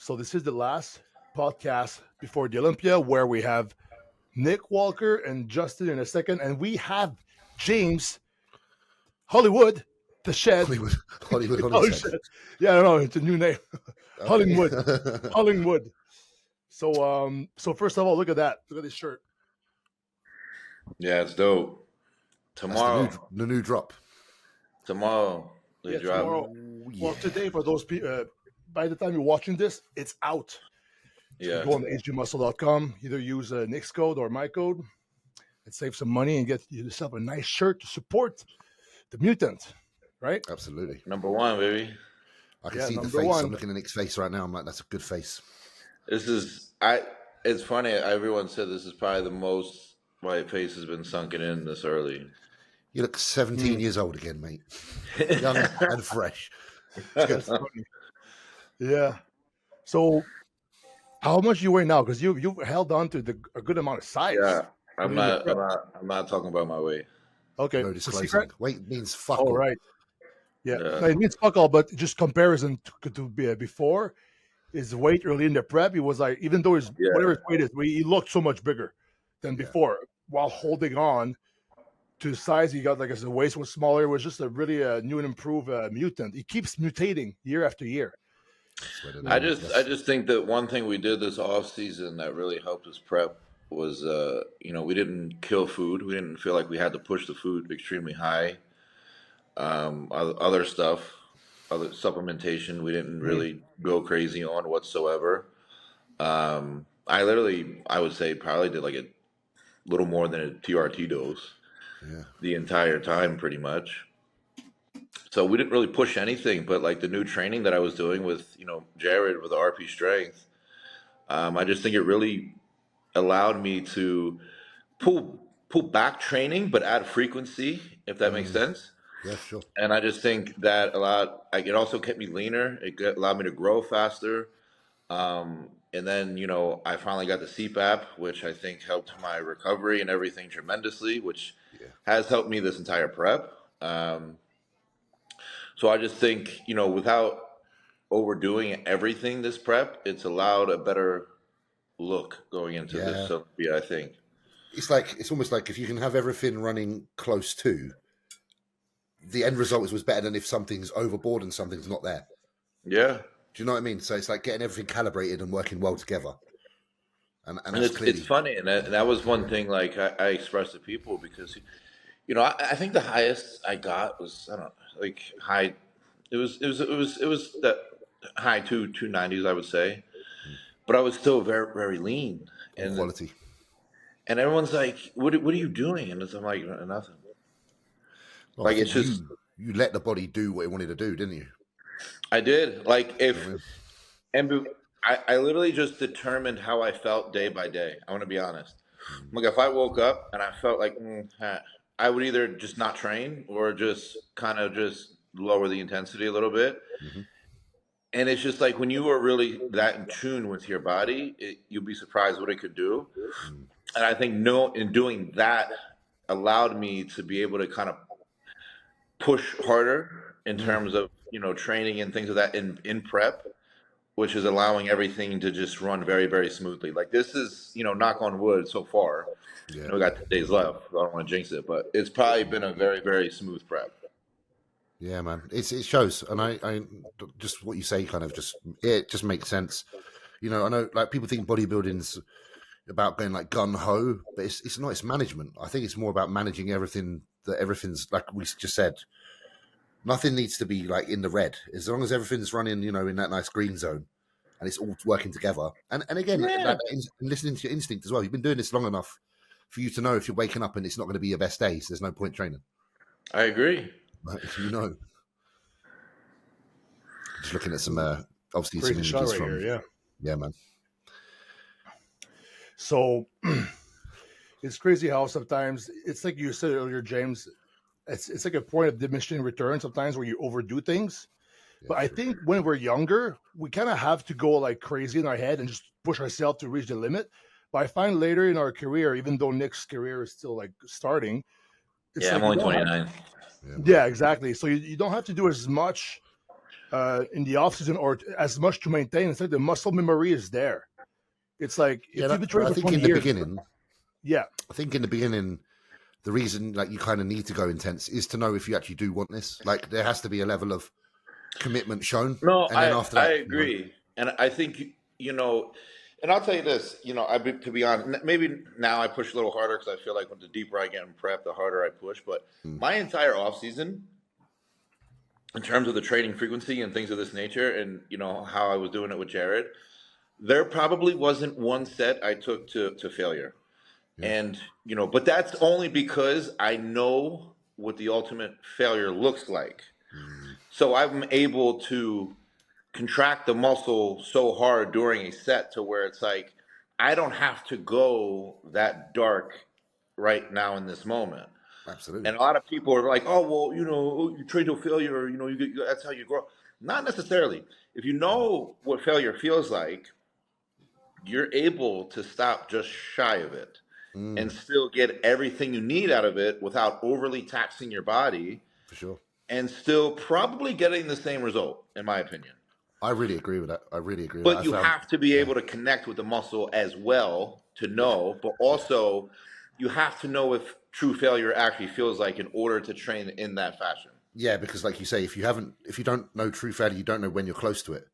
So this is the last podcast before the Olympia, where we have Nick Walker and Justin in a second, and we have James Hollywood, the Shed. Hollywood, Hollingshead. Yeah, I don't know. It's a new name. Hollingwood. Hollingwood. So first of all, look at that. Look at this shirt. Yeah, it's dope. Tomorrow, the new drop. Tomorrow, Yeah, drop. tomorrow. Well, today for those people, by the time you're watching this, it's out. So Yeah. you go on hgmuscle.com, either use Nick's code or my code, and save some money and get yourself a nice shirt to support the mutant, right? Absolutely. Number one, baby. I can Yeah, see the number face. one. I'm looking at Nick's face right now. I'm like, that's a good face. It's funny. Everyone said this is probably the most my face has been sunken in this early. You look 17 years old again, mate. Young and fresh. It's good. Yeah. So, how much you weigh now? Because you held on to a good amount of size. Yeah, I'm When you not. prep. I'm not talking about my weight. Okay. No It's a disclosing. secret? Weight means fuck Oh, all. right. Yeah. Yeah. No, it means fuck all, but just comparison to before, his weight early in the prep, he was like, even though whatever his weight is, he looked so much bigger than before while holding on to the size he got. Like as the waist was smaller, it was just a really new and improved mutant. He keeps mutating year after year. I just think that one thing we did this off season that really helped us prep was we didn't kill food. We didn't feel like we had to push the food extremely high. Other stuff, other supplementation, we didn't really go crazy on whatsoever. I would say probably did like a little more than a TRT dose the entire time, pretty much. So we didn't really push anything, but like the new training that I was doing with, Jared with the RP strength, I just think it really allowed me to pull back training, but add frequency, if that makes sense. Yeah, sure. And I just think that it also kept me leaner. Allowed me to grow faster. And then, I finally got the CPAP, which I think helped my recovery and everything tremendously, which has helped me this entire prep. So I just think, without overdoing everything this prep, it's allowed a better look going into this. So I think it's almost like if you can have everything running close to, the end result was better than if something's overboard and something's not there. Yeah. Do you know what I mean? So it's like getting everything calibrated and working well together. And it's funny, and that was one thing like I expressed to people because, I think the highest I got was high. It was that high 290s, I would say, but I was still very, very lean and quality. And everyone's like, "What are you doing?" And I'm like, "Nothing." Well, like it's just you let the body do what it wanted to do, didn't you? I did. I literally just determined how I felt day by day. I want to be honest. Like if I woke up and I felt like I would either just not train or just kind of just lower the intensity a little bit. And it's just like when you are really that in tune with your body, you'll be surprised what it could do. And I think in doing that allowed me to be able to kind of push harder in terms of training and things of that in prep, which is allowing everything to just run very, very smoothly. Like this is knock on wood so far. We got 2 days left. I don't want to jinx it, but it's probably been a very, very smooth prep. Yeah, man, it shows, and I just what you say kind of it just makes sense. I know like people think bodybuilding's about going like gun ho, but it's not. It's management. I think it's more about managing everything. That everything's like we just said. Nothing needs to be like in the red as long as everything's running, in that nice green zone, and it's all working together. And again, listening to your instinct as well. You've been doing this long enough for you to know if you're waking up and it's not going to be your best days. There's no point training. I agree. Just looking at some obviously some Crazy images shot right here, yeah, man. So it's crazy how sometimes it's like you said earlier, James. It's like a point of diminishing return sometimes where you overdo things. But I think when we're younger, we kind of have to go like crazy in our head and just push ourselves to reach the limit. But I find later in our career, even though Nick's career is still like starting, I'm only 29. Yeah, exactly. So you don't have to do as much in the off season or as much to maintain. It's like the muscle memory is there. It's like if you've been training I for think 20 in the years, beginning, yeah, I think in the beginning, the reason like you kind of need to go intense is to know if you actually do want this. Like there has to be a level of commitment shown, No, and then after I that, agree, and I think and I'll tell you this, to be honest, maybe now I push a little harder because I feel like the deeper I get in prep, the harder I push. But my entire off season, in terms of the training frequency and things of this nature, and how I was doing it with Jared, there probably wasn't one set I took to failure. And, but that's only because I know what the ultimate failure looks like. So I'm able to contract the muscle so hard during a set to where it's like, I don't have to go that dark right now in this moment. absolutely. And a lot of people are like, oh, well, you train to failure, or, that's how you grow. Not necessarily. If you know what failure feels like, you're able to stop just shy of it and still get everything you need out of it without overly taxing your body, For sure. and still probably getting the same result, in my opinion. I really agree with that. I really agree with But that. you have to be able to connect with the muscle as well to know, but also you have to know if true failure actually feels like in order to train in that fashion. Yeah, because like you say, if you don't know true failure, you don't know when you're close to it.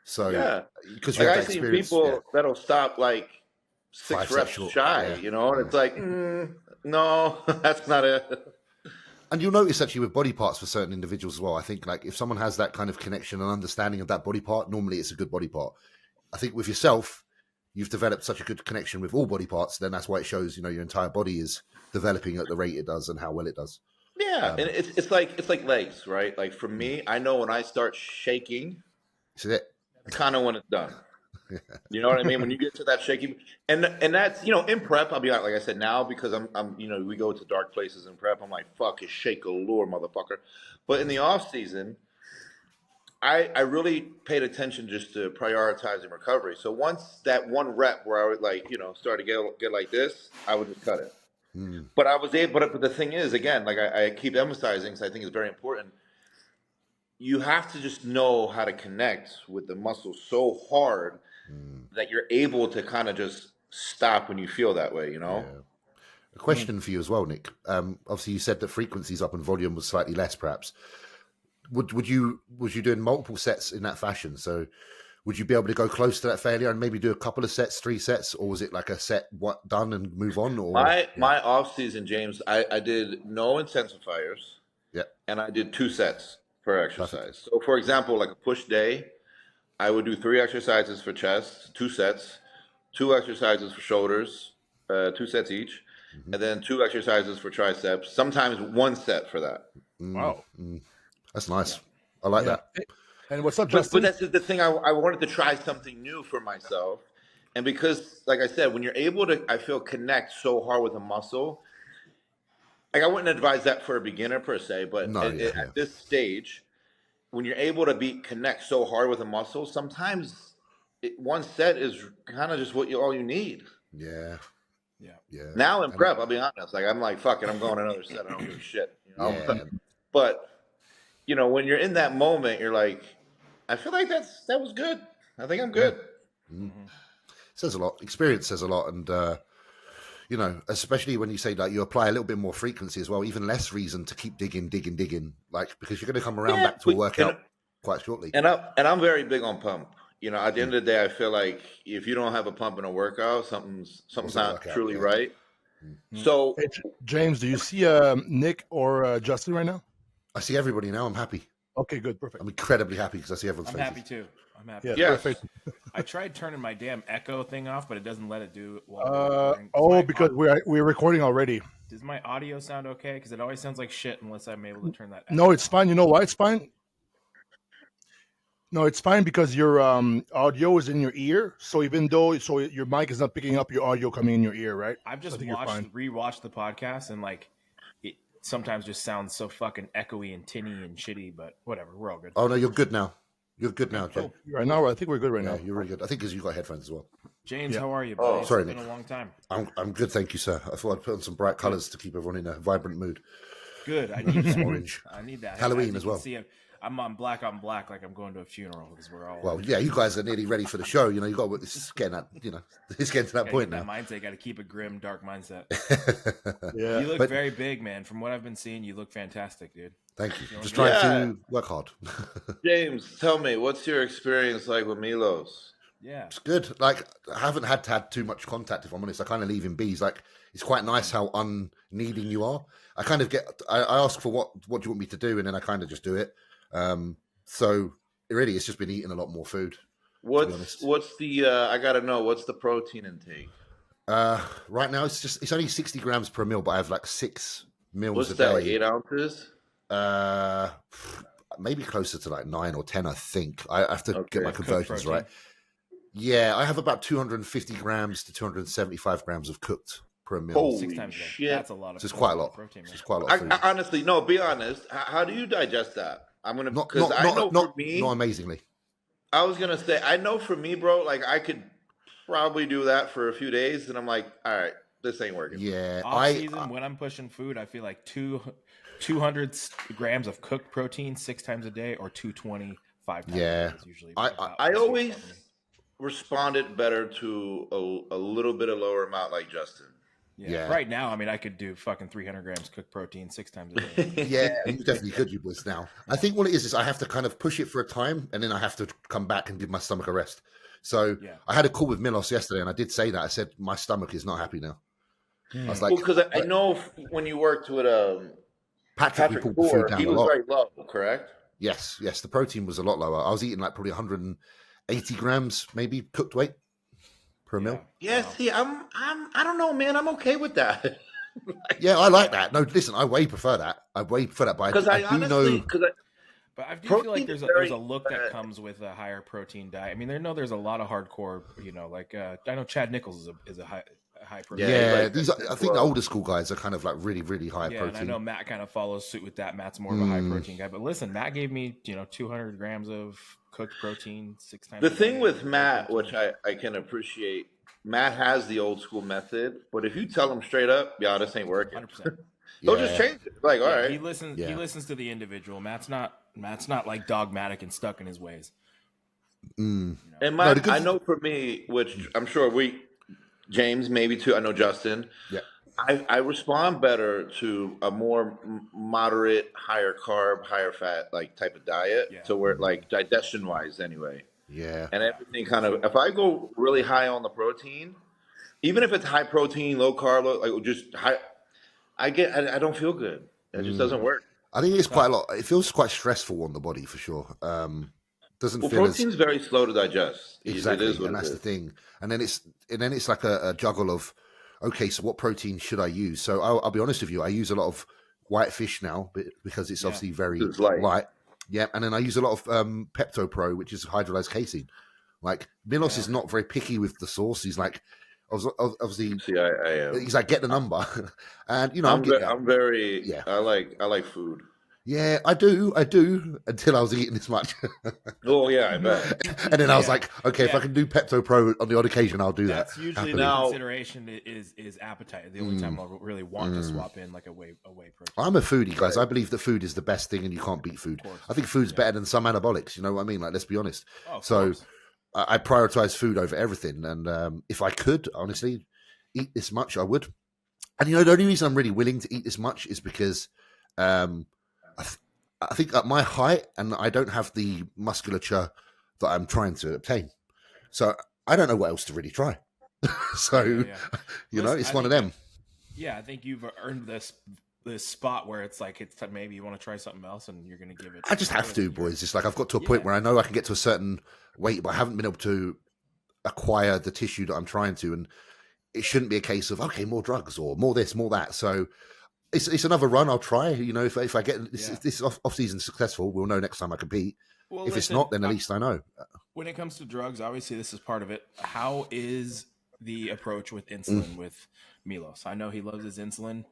So Yeah, because you like have I've that seen experience, people that'll stop like 6 5 reps sets short. shy, and it's like, no, that's not it. And you'll notice actually with body parts for certain individuals as well. I think like if someone has that kind of connection and understanding of that body part, normally it's a good body part. I think with yourself, you've developed such a good connection with all body parts, then that's why it shows, your entire body is developing at the rate it does and how well it does. Yeah, and it's like legs, right? Like for me, I know when I start shaking, See that? kind of when it's done. You know what I mean? When you get to that shaky, and that's in prep. I'll be like I said now because I'm we go to dark places in prep. I'm like fuck is shake galore, motherfucker. But in the off season, I really paid attention just to prioritizing recovery. So once that one rep where I would start to get like this, I would just cut it. But I was able. But the thing is, again, like I keep emphasizing, because I think it's very important. You have to just know how to connect with the muscle so hard that you're able to kind of just stop when you feel that way, Yeah. A question for you as well, Nick. Obviously, you said that frequency's up and volume was slightly less, perhaps. Was you doing multiple sets in that fashion? So would you be able to go close to that failure and maybe do a couple of sets, 3 sets, or was it like a set done and move on? Or my off season, James, I did no intensifiers, and I did 2 sets per exercise. Perfect. So, for example, like a push day, I would do 3 exercises for chest, 2 sets, 2 exercises for shoulders, 2 sets each, and then 2 exercises for triceps. Sometimes 1 set for that. Wow, that's nice. I like that. And what's up, Justin? But that's the thing. I wanted to try something new for myself, and because, like I said, when you're able to, I feel, connect so hard with a muscle. Like I wouldn't advise that for a beginner per se, but at this stage, when you're able to connect so hard with a muscle, sometimes 1 set is kind of just all you need. Yeah. Now in prep, I'll be honest. Like I'm like, fuck it, I'm going another set. I don't give a shit. But when you're in that moment, you're like, I feel like that was good. I think I'm good. Says a lot. Experience says a lot, and especially when you say that you apply a little bit more frequency as well, even less reason to keep digging, like because you're going to come around back to a workout quite shortly. And I'm very big on pump. At the end of the day, I feel like if you don't have a pump in a workout, something's not truly right. So, hey, James, do you see Nick or Justin right now? I see everybody now. I'm happy. Okay, good, perfect. I'm incredibly happy because I see everyone's faces. I'm happy too. I'm happy. Yeah, perfect. I tried turning my damn echo thing off, but it doesn't let it do it. Because we're recording already. Does my audio sound okay? Because it always sounds like shit unless I'm able to turn that. No, it's fine. You know why it's fine? No, it's fine because your audio is in your ear. So even though your mic is not picking up your audio coming in your ear, right? I've just rewatched the podcast and like it sometimes just sounds so fucking echoey and tinny and shitty. But whatever, we're all good. Oh no, you're good now. You're good now, Jay. Right now, I think we're good right now. You're really good. I think because you got headphones as well. James, how are you, buddy? Sorry, it's been Nick. A long time. I'm good, thank you, sir. I thought I'd put on some bright colours to keep everyone in a vibrant mood. Good. I need some orange. I need that. Halloween as well. I'm on black like I'm going to a funeral because we're all. Well, yeah, you guys are nearly ready for the show. You know, you got it's getting at, it's getting to that point now. That mindset, got to keep a grim, dark mindset. Yeah. You look very big, man. From what I've been seeing, you look fantastic, dude. Thank you. Just trying to work hard. James, tell me, what's your experience like with Milos? Yeah, it's good. Like, I haven't had too much contact, if I'm honest. I kind of leave him be. He's like, it's quite nice how unneeding you are. I kind of I ask for what do you want me to do, and then I kind of just do it. So really, it's just been eating a lot more food. What's the? I gotta know, what's the protein intake? Right now it's only 60 grams per meal, but I have like 6 meals a day. What's that? Like 8 ounces? Maybe closer to like 9 or 10, I think. I have to get my conversions right. Yeah, I have about 250 grams to 275 grams of cooked per meal. Holy 6 times a day. shit! That's a lot of. So it's quite a lot. Protein, it's quite a lot. Of food. Honestly, no. Be honest. How do you digest that? I'm gonna because I know for me, not amazingly. I was gonna say, I know for me, bro. Like I could probably do that for a few days, and I'm like, all right, this ain't working. Yeah, off season when I'm pushing food, I feel like 200 grams of cooked protein 6 times a day, or 225 times a day is usually. I always responded better to a little bit of lower amount, like Justin. Yeah. Right now, I mean, I could do fucking 300 grams cooked protein 6 times a day. Yeah, you definitely could, you boys. Now, I think what it is I have to kind of push it for a time, and then I have to come back and give my stomach a rest. So I had a call with Milos yesterday, and I did say that. I said my stomach is not happy now. I was like, because I know when you worked with Patrick pulled the food down he was very low, correct? Yes. The protein was a lot lower. I was eating like probably 180 grams, maybe cooked weight per meal. Yeah, see, I don't know, man. I'm okay with that. Yeah, I like that. No, listen, I way prefer that. But I do know. But I do feel like there's a look that comes with a higher protein diet. I mean, there's a lot of hardcore, like I know Chad Nichols is a high protein. Yeah, I think the older school guys are kind of like really, really high protein. And I know Matt kind of follows suit with that. Matt's more of a high protein guy. But listen, Matt gave me 200 grams of cooked protein 6 times. The thing with Matt, which I can appreciate, Matt has the old school method. But if you tell him straight up, this ain't working. 100%. They'll just change it. Like, all right. He listens to the individual. Matt's not like dogmatic and stuck in his ways. And I know for me, which I'm sure James maybe too. I know Justin. Yeah. I respond better to a more moderate, higher carb, higher fat like type of diet. Yeah. So where like digestion wise anyway. Yeah. And everything kind of, if I go really high on the protein, even if it's high protein, low carb, like just high, I don't feel good. It just doesn't work. I think it's quite a lot. It feels quite stressful on the body for sure. Protein's very slow to digest. Exactly, and that's the thing. And then it's like a juggle of, okay, so what protein should I use? So I'll be honest with you, I use a lot of white fish now because it's obviously very light. Yeah, and then I use a lot of Pepto Pro, which is hydrolyzed casein. Like Milos is not very picky with the sauce. He's like, obviously, he's like, get the number, and I'm very. I like food. Yeah, I do until I was eating this much. Oh yeah, I bet. And then I was like, okay, if I can do Pepto Pro on the odd occasion, I'll do that. That's usually the consideration is appetite. The only time I'll really want to swap in like a whey protein. I'm a foodie, guys. I believe that food is the best thing, and you can't beat food. I think food's better than some anabolics. You know what I mean? Like, let's be honest. So I prioritize food over everything, and if I could, honestly, eat this much, I would. And the only reason I'm really willing to eat this much is because I think at my height, and I don't have the musculature that I'm trying to obtain. So I don't know what else to really try. So, it's one of them. Yeah, I think you've earned this spot where it's maybe you want to try something else and you're going to give it. I just have to, boys. It's like I've got to a point where I know I can get to a certain weight, but I haven't been able to acquire the tissue that I'm trying to. And it shouldn't be a case of, okay, more drugs or more this, more that. So it's another run. I'll try. If I get this off season successful, we'll know next time I compete. Well, if it's not, then at least I know. When it comes to drugs, obviously this is part of it. How is the approach with insulin with Milos? I know he loves his insulin.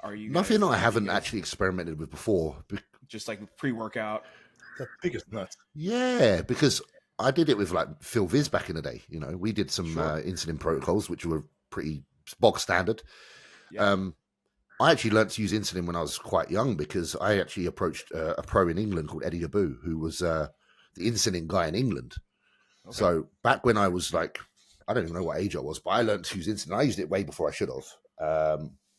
Are you nothing I haven't actually experimented with before? Just like pre-workout. The biggest nuts. Yeah, because I did it with like Phil Viz back in the day. We did some insulin protocols which were pretty bog standard. Yeah. I actually learned to use insulin when I was quite young because I actually approached a pro in England called Eddie Abu, who was the insulin guy in England. Okay. So back when I was like, I don't even know what age I was, but I learned to use insulin. I used it way before I should have.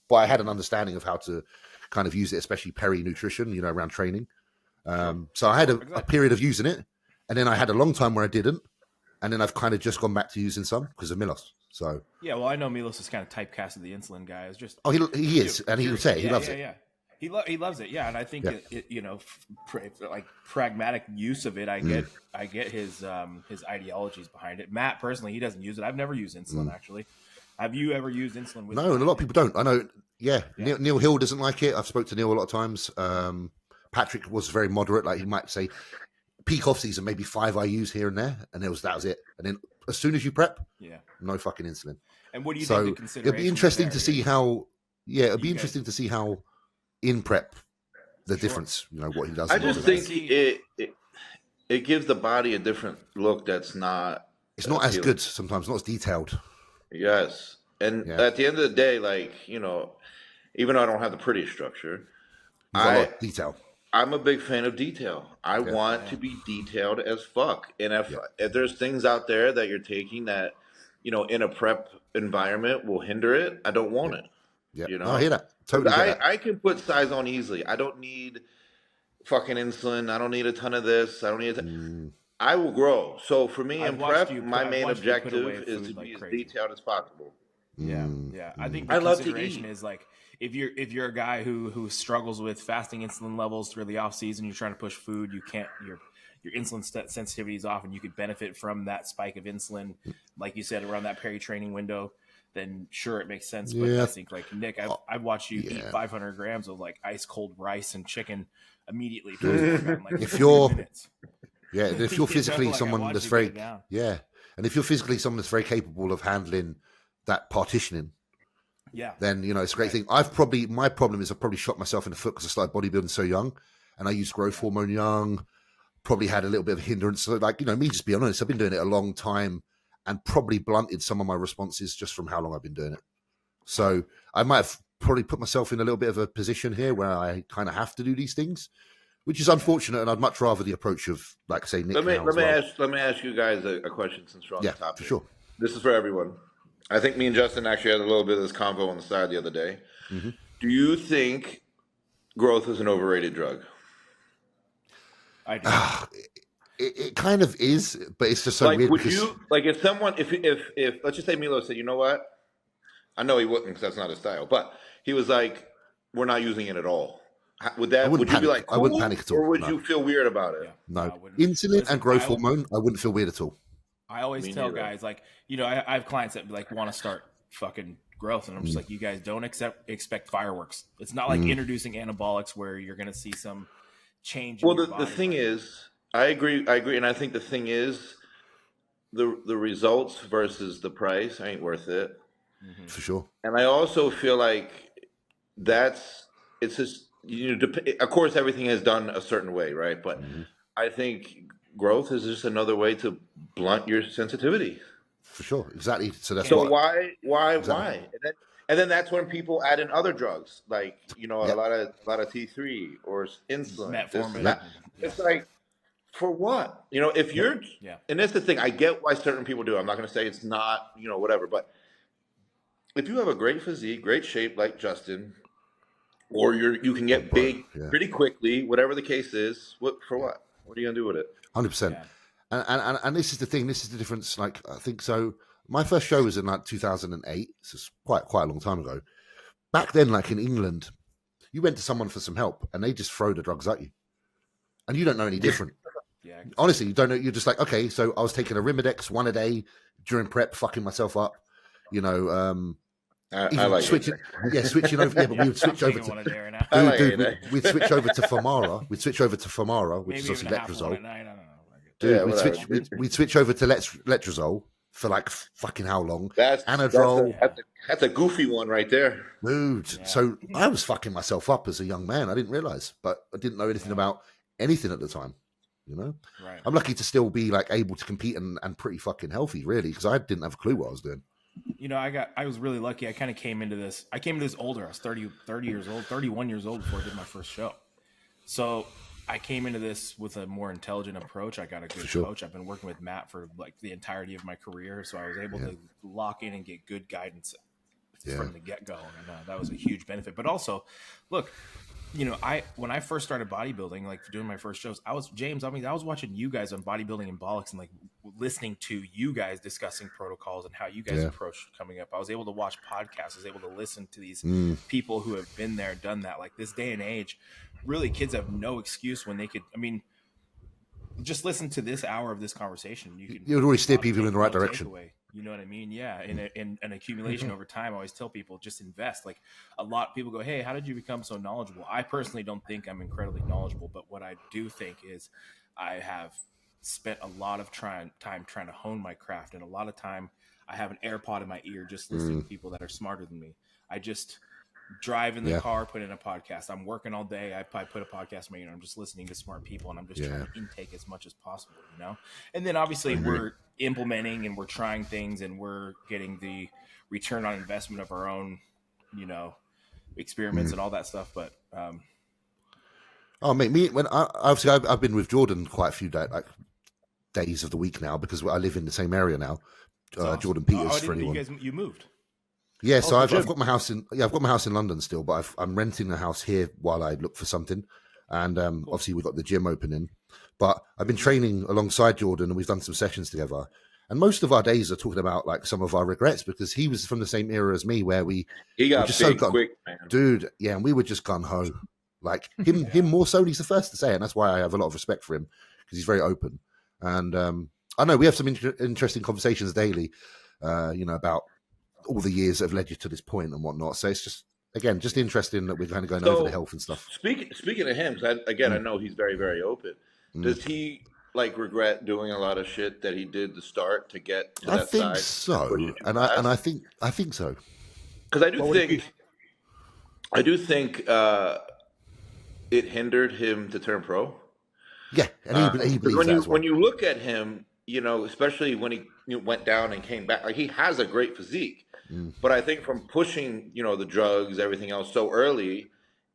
But I had an understanding of how to kind of use it, especially peri-nutrition, you know, around training. So I had a period of using it, and then I had a long time where I didn't. And then I've kind of just gone back to using some because of Milos. So yeah, well, I know Milos is kind of typecasted the insulin guy. It's just he is, and he would say he loves it. Yeah, he loves it. Yeah, and I think it you know, like pragmatic use of it. I get his ideologies behind it. Matt personally, he doesn't use it. I've never used insulin actually. Have you ever used insulin? No, and a lot of people don't. I know. Yeah. Neil Hill doesn't like it. I've spoke to Neil a lot of times. Patrick was very moderate. Like he might say, peak off season, maybe 5 IUs here and there, and that was it. And then as soon as you prep, no fucking insulin. And what do you think the consideration? It'd be interesting to see how. Yeah, it'd be interesting to see how in prep the difference. You know what he does. I just think it gives the body a different look. That's not. It's not as good sometimes. Not as detailed. Yes, and at the end of the day, like you know, even though I don't have the pretty structure, detail. I'm a big fan of detail. I want to be detailed as fuck. And if there's things out there that you're taking that, you know, in a prep environment will hinder it, I don't want it. Yeah, you know, I hear that. Totally. I can put size on easily. I don't need fucking insulin. I don't need a ton of this. I don't need I will grow. So for me in prep, my main objective is to be as detailed as possible. Yeah. I think the consideration is like if you're a guy who struggles with fasting insulin levels through the off season, you're trying to push food, you can't. Your insulin sensitivity is off, and you could benefit from that spike of insulin, like you said, around that peri-training window. Then sure, it makes sense. But I think like Nick, I've watched you eat 500 grams of like ice cold rice and chicken immediately. If you're if you're physically someone that's very and if you're physically someone that's very capable of handling that partitioning, then you know it's a great thing. My problem is I've probably shot myself in the foot because I started bodybuilding so young, and I used growth hormone young. Probably had a little bit of hindrance. So like you know, me just being honest, I've been doing it a long time, and probably blunted some of my responses just from how long I've been doing it. So I might have probably put myself in a little bit of a position here where I kind of have to do these things, which is unfortunate, and I'd much rather the approach of, like, say, Nick. Let me ask you guys a question since we're on the topic. For sure. This is for everyone. I think me and Justin actually had a little bit of this convo on the side the other day. Mm-hmm. Do you think growth is an overrated drug? I do. It kind of is, but it's just so like, weird. Would you like if someone if let's just say Milo said, you know what? I know he wouldn't because that's not his style, but he was like, we're not using it at all. Would you be like, cool, I wouldn't panic at all, or would you feel weird about it? Yeah, no, insulin and growth hormone, I wouldn't feel weird at all. I always tell guys, like, you know, I have clients that like want to start fucking growth, and I'm just like, you guys don't expect fireworks. It's not like introducing anabolics where you're going to see some change. Well, the thing is, I agree, and I think the thing is, the results versus the price ain't worth it. For sure. And I also feel like it's just, you know, of course everything is done a certain way, right? But I think growth is just another way to blunt your sensitivity. For sure, exactly. So why? And then that's when people add in other drugs, like, you know, a lot of T3 or insulin. Metformin. It's like, for what? You know, if you're, and that's the thing. I get why certain people do. I'm not going to say it's not, you know, whatever. But if you have a great physique, great shape like Justin, or you can get big pretty quickly, whatever the case is, for what? What are you going to do with it? 100%. And this is the thing. This is the difference. Like, I think so. My first show was in like 2008. So it's quite a long time ago. Back then, like in England, you went to someone for some help, and they just throw the drugs at you, and you don't know any different. Honestly, you don't know. You're just like, okay, so I was taking a Rimidex one a day during prep, fucking myself up. You know, I like switching over. Yeah, but we would switch over to. We'd switch over to Famara. Which is obviously letrozole. We'd switch over to letrozole for like fucking how long? Anadrol. That's a goofy one right there, dude. Yeah. So I was fucking myself up as a young man. I didn't realize, but I didn't know anything about anything at the time. You know, I'm lucky to still be like able to compete and pretty fucking healthy, really, because I didn't have a clue what I was doing. I was really lucky. I kind of came into this older. I was 30 years old, 31 years old before I did my first show. So I came into this with a more intelligent approach. I got a good coach. I've been working with Matt for like the entirety of my career. So I was able to lock in and get good guidance from the get-go. And that was a huge benefit. But also, look, when I first started bodybuilding, like doing my first shows, I was watching you guys on Bodybuilding and Bollocks and like listening to you guys discussing protocols and how you guys approach coming up. I was able to watch podcasts. I was able to listen to these people who have been there, done that. Like this day and age, really kids have no excuse when they could, just listen to this hour of this conversation. You would always steer people in the right direction. You know what I mean? Yeah. In an accumulation over time, I always tell people just invest. Like a lot of people go, hey, how did you become so knowledgeable? I personally don't think I'm incredibly knowledgeable, but what I do think is I have spent a lot of time trying to hone my craft. And a lot of time I have an AirPod in my ear, just listening to people that are smarter than me. I just drive in the car, put in a podcast. I'm working all day. I put a podcast in my ear. I'm just listening to smart people, and I'm just trying to intake as much as possible, And then obviously we're implementing and we're trying things, and we're getting the return on investment of our own, experiments and all that stuff. But I've been with Jordan quite a few days of the week now because I live in the same area now. Awesome. Jordan Peters for anyone. You moved. Yeah, so I've got my house in London still, but I'm renting a house here while I look for something. And obviously we've got the gym opening, but I've been training alongside Jordan, and we've done some sessions together. And most of our days are talking about like some of our regrets because he was from the same era as me, where he got just big quick, man. Dude. Yeah, and we were just gun ho, like him more so. And he's the first to say it, and that's why I have a lot of respect for him because he's very open. And I know we have some interesting conversations daily, about all the years that have led you to this point and whatnot. So it's just interesting that we're kind of going over the health and stuff. Speaking of him, because I know he's very, very open. Does he like regret doing a lot of shit that he did to start to get to that side? I think so, and I think so. Because I do think it hindered him to turn pro. Yeah, and he believes that as well. When you look at him, especially when he went down and came back, like he has a great physique. But I think from pushing, the drugs, everything else so early,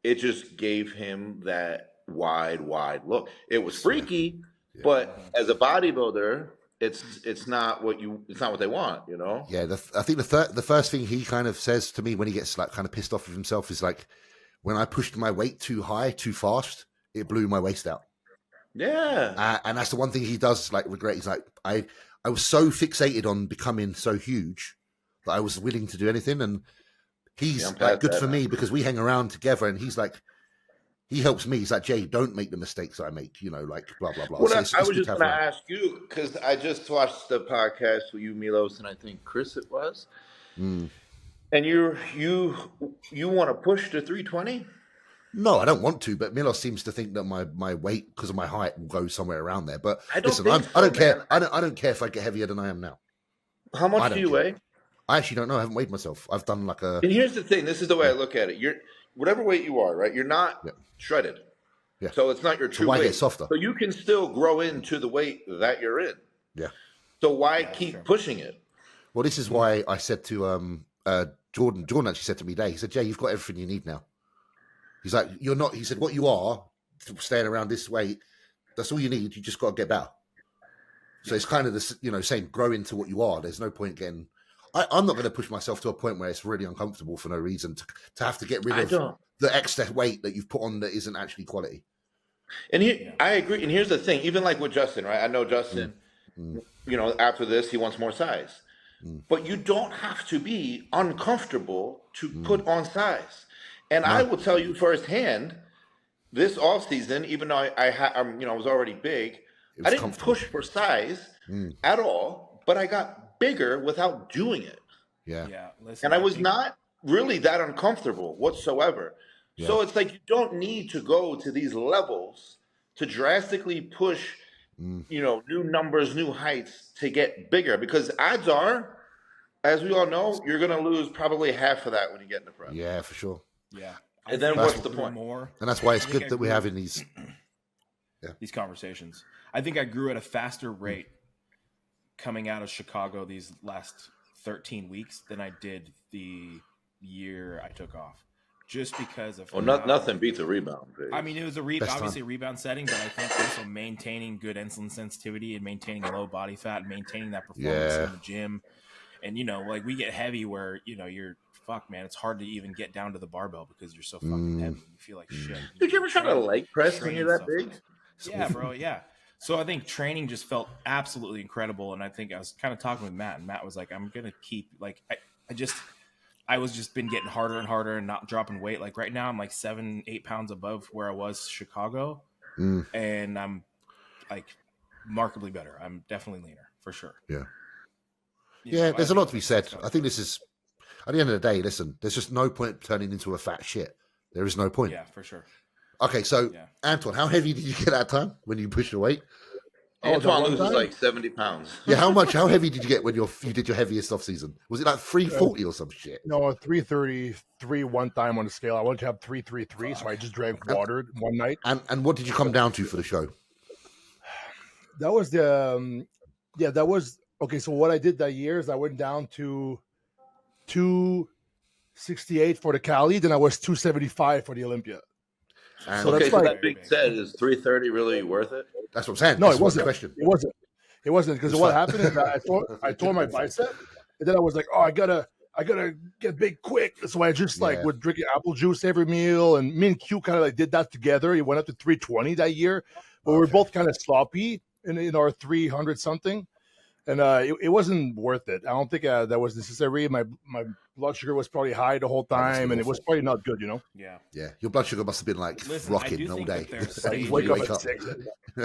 it just gave him that wide look. It was freaky, but as a bodybuilder, it's not what they want, Yeah, I think the first thing he kind of says to me when he gets like kind of pissed off with himself is like, when I pushed my weight too high, too fast, it blew my waist out. Yeah, and that's the one thing he does like regret. He's like, I was so fixated on becoming so huge that I was willing to do anything, and he's like good for me because we hang around together, and he's like, he helps me. He's like, Jay, don't make the mistakes I make, like blah blah blah. Well, so I was just going to ask you because I just watched the podcast with you, Milos, and I think Chris it was, and you want to push to 320? No, I don't want to, but Milos seems to think that my weight because of my height will go somewhere around there. But I don't care. I don't care if I get heavier than I am now. How much do you weigh? I actually don't know. I haven't weighed myself. I've done like a. And here's the thing. This is the way I look at it. You're whatever weight you are, right? You're not shredded. Yeah. So it's not your true weight. Get softer? So you can still grow into the weight that you're in. Yeah. So why keep pushing it? Well, this is why I said to Jordan. Jordan actually said to me today. He said, "Jay, you've got everything you need now." He's like, "You're not." He said, "What you are, staying around this weight, that's all you need. You just got to get better." So it's kind of this, saying grow into what you are. There's no point getting. I'm not going to push myself to a point where it's really uncomfortable for no reason to have to get rid of the extra weight that you've put on that isn't actually quality. And I agree. And here's the thing, even like with Justin, right? I know Justin, after this, he wants more size. But you don't have to be uncomfortable to put on size. And I will tell you firsthand, this offseason, even though I was already big, I didn't push for size at all, but I got bigger without doing it. Listen, and I was not really that uncomfortable whatsoever. So it's like you don't need to go to these levels to drastically push, new numbers, new heights to get bigger. Because odds are, as we all know, you're going to lose probably half of that when you get in the prep. Yeah, for sure. Yeah. And then what's the point? And that's why it's good that we're having these conversations. I think I grew at a faster rate coming out of Chicago these last 13 weeks than I did the year I took off. Just because of nothing beats a rebound phase. I mean, it was obviously a rebound setting, but I think also maintaining good insulin sensitivity and maintaining low body fat and maintaining that performance in the gym. And, like we get heavy where, you're man, it's hard to even get down to the barbell because you're so fucking heavy. You feel like shit. Did you ever try to leg press when you're that big? Yeah, bro. Yeah. So I think training just felt absolutely incredible. And I think I was kind of talking with Matt, and Matt was like, I'm going to keep I was just been getting harder and harder and not dropping weight. Like right now I'm like 7-8 pounds above where I was Chicago. And I'm like markedly better. I'm definitely leaner for sure. Yeah. Yeah. There's a lot to be said. I think this is, at the end of the day, listen, there's just no point turning into a fat shit. There is no point. Yeah, for sure. Okay. So Antoine, how heavy did you get that time when you pushed your weight? Antoine loses like 70 pounds. Yeah, how heavy did you get when you did your heaviest off season? Was it like 340 or some shit? No, 333 one time on the scale. I wanted to have 333, so I just drank water one night. And what did you come down to for the show? That was okay. So what I did that year is I went down to 268 for the Cali, then I was 275 for the Olympia. So that being said, is 330 really worth it? That's what I'm saying. No, it wasn't. Question. It wasn't because what happened is that I tore my bicep, and then I was like, oh, I gotta get big quick. So I just would drink apple juice every meal, and me and Q kind of like did that together. He went up to 320 that year, but we were both kind of sloppy in our 300 something, and it wasn't worth it. I don't think that was necessary. My blood sugar was probably high the whole time, and it was probably not good, Yeah. Your blood sugar must have been like rocking all day.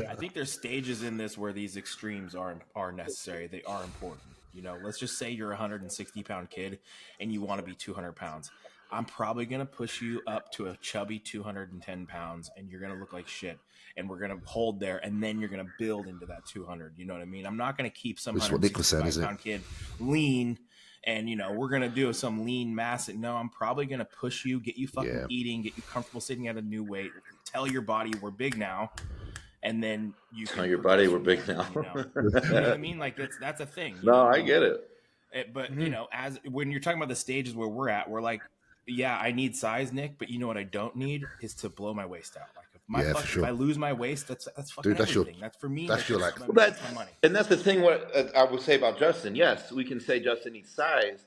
I think there's stages in this where these extremes are necessary. They are important. Let's just say you're a 160-pound kid and you want to be 200 pounds. I'm probably going to push you up to a chubby 210 pounds, and you're going to look like shit. And we're going to hold there, and then you're going to build into that 200. You know what I mean? I'm not going to keep some 165-pound kid lean, and, we're going to do some lean mass. No, I'm probably going to push you, get you fucking eating, get you comfortable sitting at a new weight, tell your body we're big now, and then you tell your body we're big now. You know what I mean? Like, that's a thing. No, I get it. But, as when you're talking about the stages where we're at, we're like, yeah, I need size, Nick, but you know what I don't need is to blow my waist out. Like if I lose my waist, that's fucking everything. That's for me. That's your my money. And that's the thing. What I would say about Justin. Yes, we can say Justin needs size,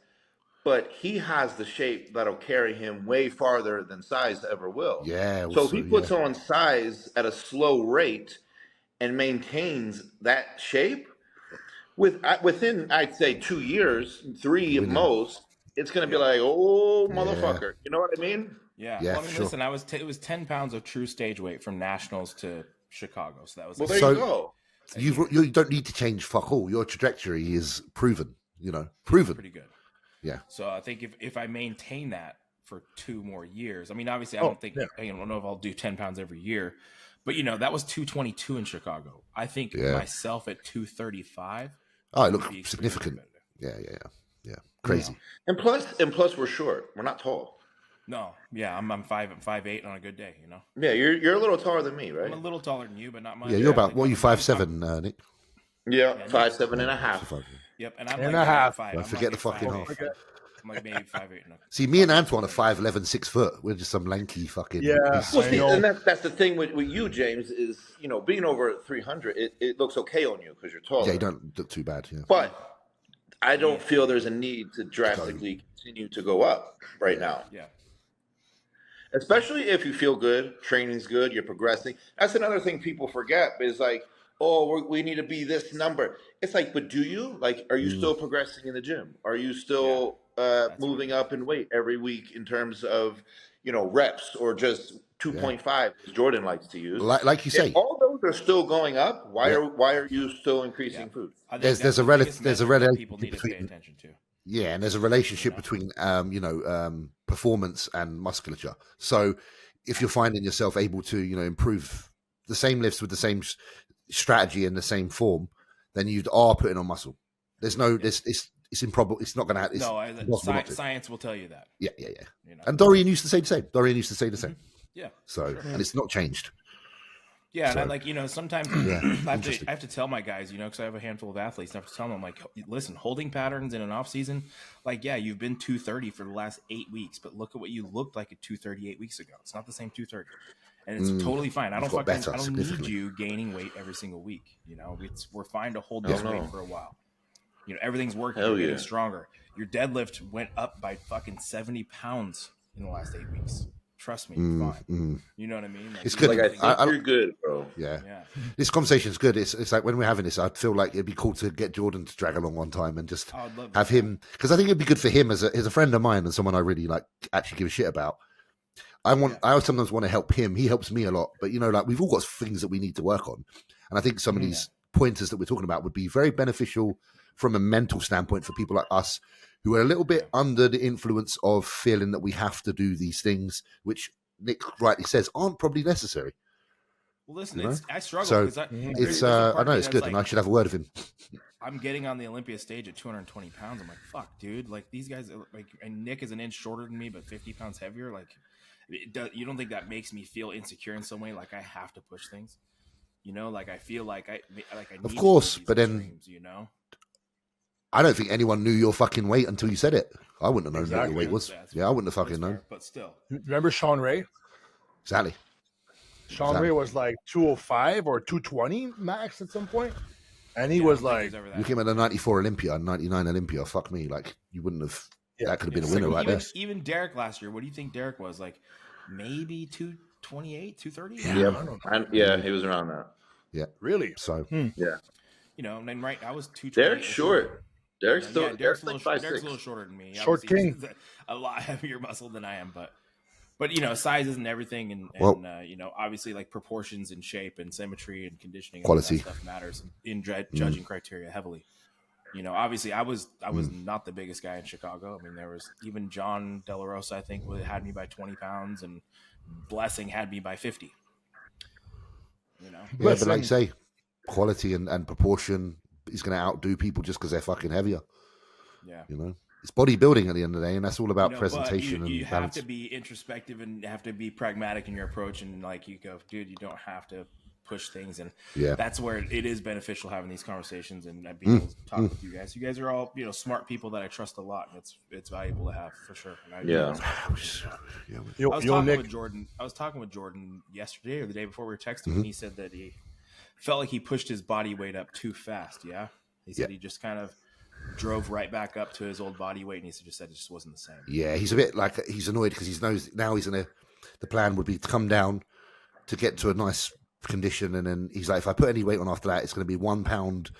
but he has the shape that'll carry him way farther than size ever will. Yeah. So if he puts on size at a slow rate and maintains that shape, within I'd say 2 years, 3 at most, it's going to be like, oh, motherfucker. You know what I mean? Yeah. Well, I mean, listen, it was 10 pounds of true stage weight from nationals to Chicago. So that was there you go. You don't need to change fuck all. Your trajectory is proven, proven. Pretty good. Yeah. So I think if I maintain that for 2 more years, I mean, obviously I don't know if I'll do 10 pounds every year, but that was 222 in Chicago. I think myself at 235. Oh, it looked significant. Yeah. Crazy. And plus we're short. We're not tall. No, yeah, I'm 5'8" on a good day, Yeah, you're a little taller than me, right? I'm a little taller than you, but not much. Yeah, you're about what are you 5'7", Nick? Yeah, 5'7" and a half. Yep, and I'm and a half. Don't forget the fucking half. I'm like maybe 5'8". See, me and Antoine are 5'11", 6 foot. We're just some lanky fucking. Yeah, well, see, and that's the thing with you, James, is being over 300, it looks okay on you because you're taller. Yeah, you don't look too bad. Yeah, but I don't feel there's a need to drastically continue to go up now. Yeah. Especially if you feel good, training's good, you're progressing. That's another thing people forget is like, oh, we need to be this number. It's like, but do you? Like, are you still progressing in the gym? Are you still moving up in weight every week in terms of, reps or just 2.5, as Jordan likes to use? Like you say, if all those are still going up. Why are you still increasing food? There's a relationship people need to pay attention to. Yeah, and there's a relationship between performance and musculature. So if you're finding yourself able to improve the same lifts with the same strategy and the same form, then you are putting on muscle. There's no it's improbable. It's not going to happen. No, science will tell you that. Yeah. And Dorian used to say the same. Yeah. So and it's not changed. Yeah, So, and I like, sometimes I have to tell my guys, because I have a handful of athletes, I have to tell them, I'm like, listen, holding patterns in an off season, like, yeah, you've been 230 for the last 8 weeks, but look at what you looked like at 230 8 weeks ago. It's not the same 230, and it's totally fine. I don't need you gaining weight every single week. We're fine to hold this weight for a while. Everything's working. You're getting stronger. Your deadlift went up by fucking 70 pounds in the last 8 weeks. Trust me, you're fine. You know what I mean? It's good. Like, I think you're good, bro. Yeah. This conversation is good. It's like when we're having this, I'd feel like it'd be cool to get Jordan to drag along one time and just have him, because I think it'd be good for him as a friend of mine and someone I really like actually give a shit about. I sometimes want to help him. He helps me a lot, but like we've all got things that we need to work on, and I think some of these pointers that we're talking about would be very beneficial from a mental standpoint for people like us who are a little bit under the influence of feeling that we have to do these things, which Nick rightly says aren't probably necessary. Well, listen, I struggle. So I know it's good, and I should have a word of him. I'm getting on the Olympia stage at 220 pounds. I'm like, fuck, dude. Like, these guys, and Nick is an inch shorter than me, but 50 pounds heavier. Like, you don't think that makes me feel insecure in some way? Like, I have to push things. Like, I feel like I need of course, but extremes, then, I don't think anyone knew your fucking weight until you said it. I wouldn't have known what your weight was. I wouldn't have fucking known. But still. Remember Sean Ray? Exactly. Sean Ray was like 205 or 220 max at some point. And he was like... You came at the 94 Olympia and 99 Olympia. Fuck me. Like, you wouldn't have... that could have been a winner right there. Even Derek last year, what do you think Derek was? Like, maybe 228, 230? Yeah, he was around that. Yeah. Really? So... Yeah. I mean, right, I was 220. Derek's short. Derek's like Derek's a little shorter than me. Short king. A lot heavier muscle than I am, but size isn't everything, and obviously like proportions and shape and symmetry and conditioning, quality, and all that stuff matters in judging criteria heavily. Obviously I was not the biggest guy in Chicago. I mean, there was even John De La Rosa, I think, had me by 20 pounds, and Blessing had me by 50. Yeah, but like you say, quality and proportion is going to outdo people just because they're fucking heavier. Yeah. It's bodybuilding at the end of the day, and that's all about presentation you and balance. have to be introspective and have to be pragmatic in your approach, and like you go, dude, you don't have to push things, and that's where it is beneficial having these conversations and being able to talk with you guys. You guys are all smart people that I trust a lot, and it's valuable to have for sure. And I was talking with Jordan yesterday or the day before we were texting, and he said that he felt like he pushed his body weight up too fast. Yeah, he said he just kind of drove right back up to his old body weight, and he just said it just wasn't the same. Yeah, he's a bit like, he's annoyed because he knows now the plan would be to come down to get to a nice condition, and then he's like, if I put any weight on after that, it's going to be 1 pound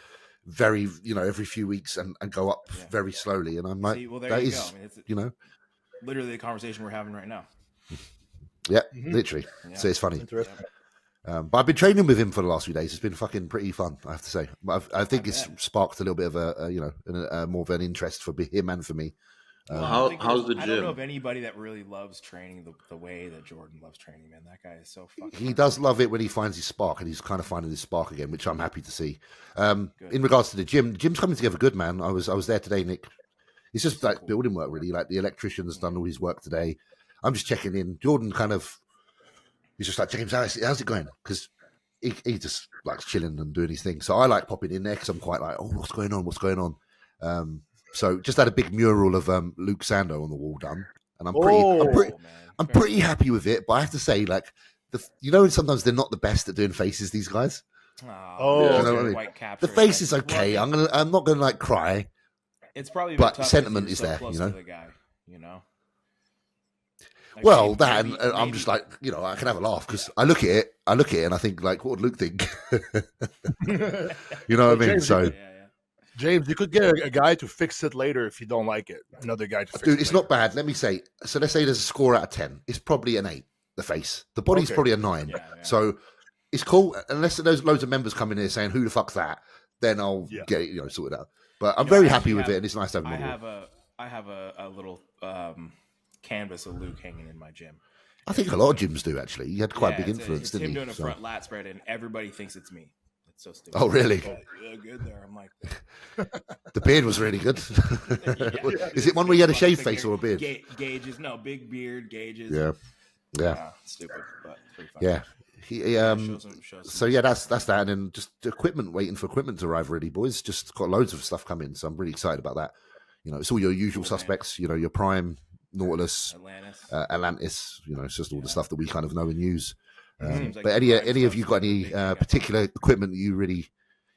very every few weeks and go up very slowly. And I'm like, that is go. I mean, it's literally the conversation we're having right now. Yeah, literally. So it's funny. But I've been training with him for the last few days. It's been fucking pretty fun, I have to say. I think it's sparked a little bit of a more of an interest for him and for me. How's the gym? I don't know of anybody that really loves training the way that Jordan loves training, man. That guy is so fucking... He does love it when he finds his spark, and he's kind of finding his spark again, which I'm happy to see. In regards to the gym's coming together good, man. I was there today, Nick. It's just like building work, really. Like the electrician's done all his work today. I'm just checking in. Jordan he's just like, James, how's it going? Because he just likes chilling and doing his thing. So I like popping in there because I'm quite like, oh, what's going on? So just had a big mural of Luke Sando on the wall done, and I'm pretty happy with it. But I have to say, like, sometimes they're not the best at doing faces. These guys. You know what I mean? White caps. The face is okay. I'm not gonna like cry. It's probably, but sentiment is there. The guy, Like, well, that and I'm just like, I can have a laugh because I look at it and I think, like, what would Luke think? You know what I mean? James, so, James, you could get a guy to fix it later if you don't like it. Another guy to fix it. Dude, it's not bad. Let me say. So let's say there's a score out of 10. It's probably an 8. The face, the body's probably a 9. So it's cool. Unless there's loads of members coming here saying, "Who the fuck's that?" Then I'll get it, sorted out. But I'm very happy with it, and it's nice to have. I have a little canvas of Luke hanging in my gym. I think a lot of gyms do, actually. You had quite a big influence, didn't you? Him doing a front lat spread, and everybody thinks it's me. It's so stupid. Oh, really? You look good there. I'm like, the beard was really good. Is it one where you had a shaved face or a beard? Gauges, no, big beard, gauges. Yeah. Stupid, but pretty fun. Yeah. So yeah, that's that, and then just equipment, waiting for equipment to arrive. Really, boys, just got loads of stuff coming, so I'm really excited about that. You know, it's all your usual suspects. Man. You know, your Prime, Nautilus, Atlantis. You know, it's just all the stuff that we kind of know and use. But any of you got any particular equipment that you really,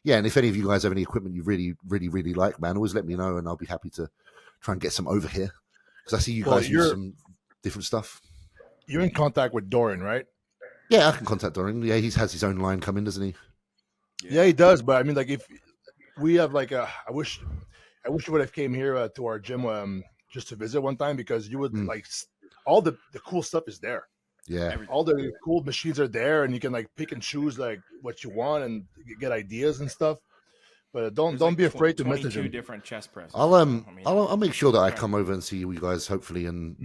and if any of you guys have any equipment you really like, man, always let me know, and I'll be happy to try and get some over here because I see you guys use some different stuff. You're in contact with Dorian, right? Yeah, I can contact Dorian. Yeah, he has his own line coming, doesn't he? Yeah, he does. But I mean, like, if we have like I wish you would have came here to our gym just to visit one time, because you would like all the cool stuff is there. Yeah, all the cool machines are there, and you can like pick and choose like what you want and get ideas and stuff. But don't be afraid to message him. Different chest presses. I'll make sure that I come over and see you guys hopefully in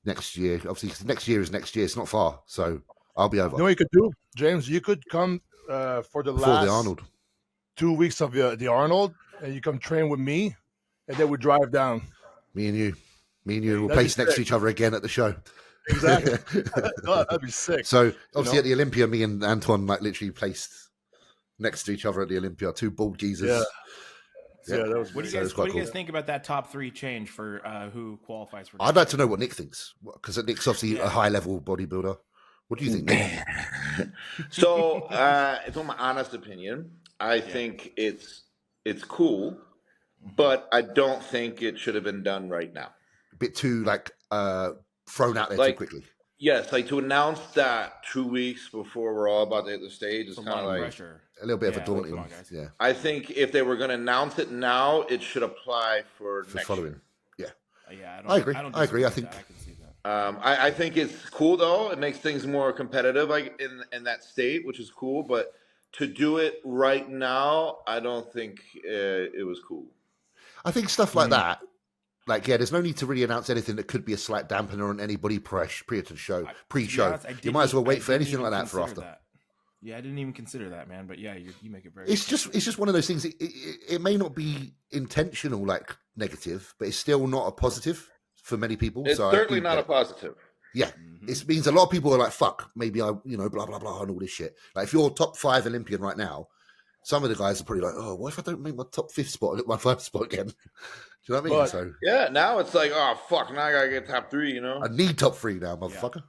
next year. Obviously, next year is next year. It's not far, so I'll be over. You know what you could do, James? You could come for the last the Arnold 2 weeks of the Arnold, and you come train with me, and then we drive down. Me and you will place next to each other again at the show. Exactly. Oh, that'd be sick. So obviously at the Olympia, me and Antoine like literally placed next to each other at the Olympia, two bald geezers. Yeah, that was. What do you guys think about that top 3 change for who qualifies for? I'd like to know what Nick thinks, because Nick's obviously a high level bodybuilder. What do you think, Nick? So, it's my honest opinion. I think it's cool, but I don't think it should have been done right now. A bit too thrown out there too quickly. Yes, like to announce that 2 weeks before we're all about to hit the stage is kind of like pressure. A little bit of a daunting. Yeah, I think if they were going to announce it now, it should apply for next following. Year. Yeah, I agree. I agree. I think. I can see that. I think it's cool though. It makes things more competitive, like in that state, which is cool. But to do it right now, I don't think it was cool. I think stuff like that. Like, there's no need to really announce anything that could be a slight dampener on anybody pre-show. You might as well wait for anything like that for after. Yeah, I didn't even consider that, man. But yeah, you make it very. It's just one of those things. It may not be intentional, like negative, but it's still not a positive for many people. It's certainly not a positive. Yeah, it means a lot of people are like, "Fuck, maybe blah blah blah and all this shit." Like, if you're top 5 Olympian right now, some of the guys are probably like, "Oh, what if I don't make my top 5th spot? I get my 1st spot again." Do you know what I mean? So yeah, now it's like, oh fuck, now I gotta get top 3. I need top 3 now, motherfucker.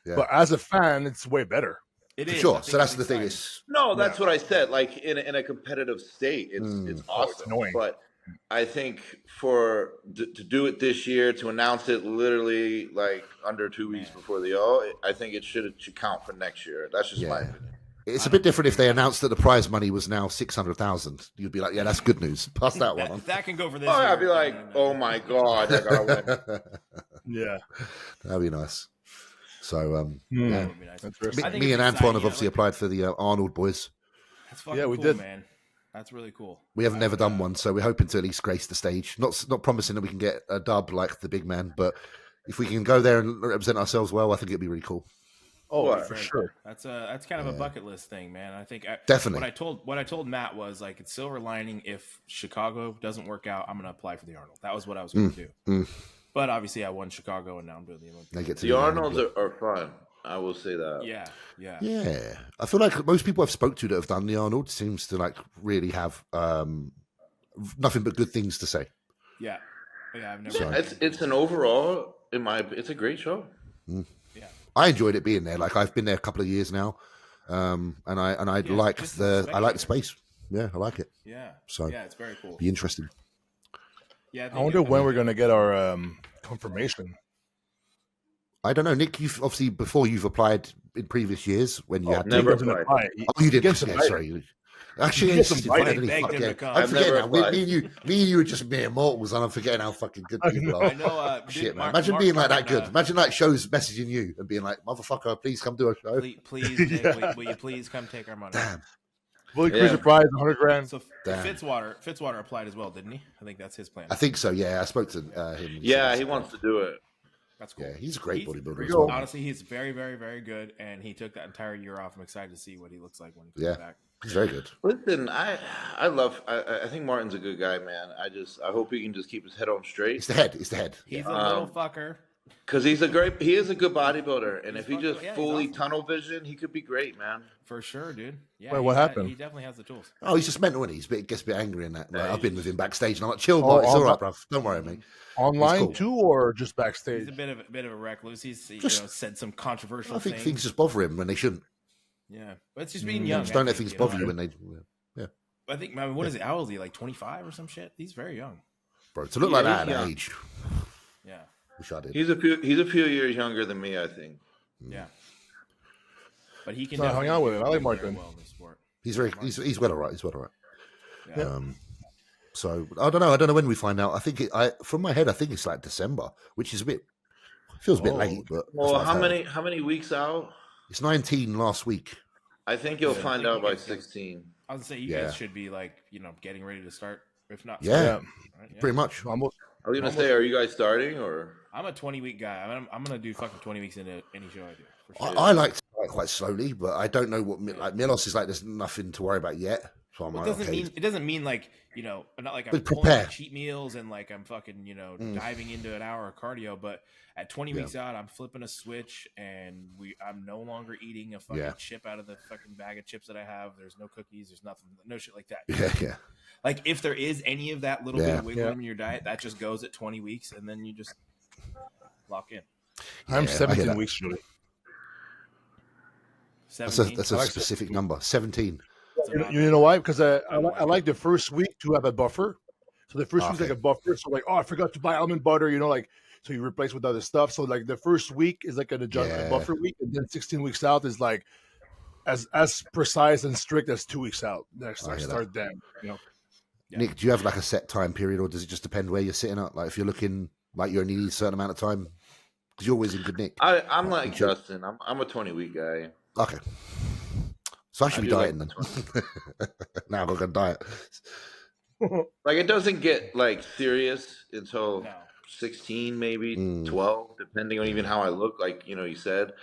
Yeah. But as a fan, it's way better. It is. Sure. So that's the thing. No, that's what I said. Like in a competitive state, it's awesome. Annoying. But I think to do it this year, to announce it literally like under 2 weeks before I think it should count for next year. That's just my opinion. It's a bit different if they announced that the prize money was now 600,000. You'd be like, yeah, that's good news. Pass that one on. That can go for this. Oh, I'd be like, oh my god, I gotta win. Yeah, that'd be nice. So, me and Antoine have obviously applied for the Arnold boys. That's fucking cool, did, man. That's really cool. We have never done one, so we're hoping to at least grace the stage. Not promising that we can get a dub like the big man, but if we can go there and represent ourselves well, I think it'd be really cool. Oh, for sure. That's kind of a bucket list thing, man. I think definitely. What I told Matt was like, it's silver lining. If Chicago doesn't work out, I'm going to apply for the Arnold. That was what I was going to do. But obviously, I won Chicago, and now I'm doing the Olympia. The Arnolds are fun. I will say that. Yeah. I feel like most people I've spoke to that have done the Arnold seems to like really have nothing but good things to say. Yeah. I've never. It's an overall it's a great show. Yeah. I enjoyed it being there. Like, I've been there a couple of years now, and I like the space. Yeah, I like it. Yeah. So it's very cool. Be interesting. Yeah. I wonder when we're gonna get our confirmation. I don't know, Nick. You've obviously before you've applied in previous years when you had never to. applied. Oh, you did. Yeah, sorry. Actually, I'm forgetting now. Me and you are just mere mortals, and I'm forgetting how fucking good people are. I know. Shit, man. Imagine being like that good. Imagine like shows messaging you and being like, "Motherfucker, please come do a show. Please, Nick, will you please come take our money?" Damn. Bully Cruiser prize, $100,000. So Fitzwater applied as well, didn't he? I think that's his plan. I think so. Yeah, I spoke to him. Yeah, he wants to do it. That's cool. Yeah, he's a great bodybuilder as well. Honestly, he's very, very, very good, and he took that entire year off. I'm excited to see what he looks like when he comes back. He's very good. Listen, I think Martin's a good guy, man. I hope he can just keep his head on straight. It's the head. He's a little fucker, Because he is a good bodybuilder, and if he just fully awesome. Tunnel vision, he could be great, man. For sure, dude. Yeah. Wait, what happened? He definitely has the tools. Oh, he's just mental, and he gets a bit angry in that. Like, I've been with him backstage, and I'm like, chill, but it's all right, bruv. Don't worry, mate. Online cool. too, or just backstage? He's a bit of a recluse. He's said some controversial. I think things. Things just bother him when they shouldn't. Yeah, but it's just being young. Just don't let things bother you when they. Yeah. I think. I mean, what is it? How old is he? Like 25 or some shit? He's very young, bro. To look like that at age. Yeah. Wish I did. He's a few years younger than me, I think. Yeah. But he can hang out with him. I like Martin. Well in the sport. He's well alright. He's well alright. Yeah. So I don't know when we find out. I think from my head, I think it's like December, which is feels a bit late. But how many weeks out? It's 19 last week. I think you'll find out by 16. I was gonna say you guys should be like getting ready to start, if not. Yeah, pretty much. Almost. I was gonna say, are you guys starting or? I'm a 20-week guy. I'm gonna do fucking 20 weeks into any show I do. For sure. I like to start quite slowly, but I don't know what like Milos is like. There's nothing to worry about yet. So I'm it doesn't mean like not like I'm prepare cheat meals and like I'm fucking diving into an hour of cardio, but at 20 weeks out, I'm flipping a switch and I'm no longer eating a fucking chip out of the fucking bag of chips that I have. There's no cookies. There's nothing. No shit like that. Yeah. Like if there is any of that little bit of wiggle room in your diet, that just goes at 20 weeks and then you just lock in. I'm 17 weeks, Julie. That's a specific number. 17. You know why? Because I like the first week to have a buffer. So the first week's like a buffer. So like, I forgot to buy almond butter. So you replace with other stuff. So like the first week is like a buffer week, and then 16 weeks out is like as precise and strict as 2 weeks out. Next start then. Nick, do you have like a set time period, or does it just depend where you're sitting at? Like if you're looking like you only need a certain amount of time, because you're always in good nick. I'm like Justin. I'm a 20-week guy. Okay. So I should be dieting then. Now I'm gonna diet. Like it doesn't get like serious until 16, maybe 12, depending on even how I look. Like you said,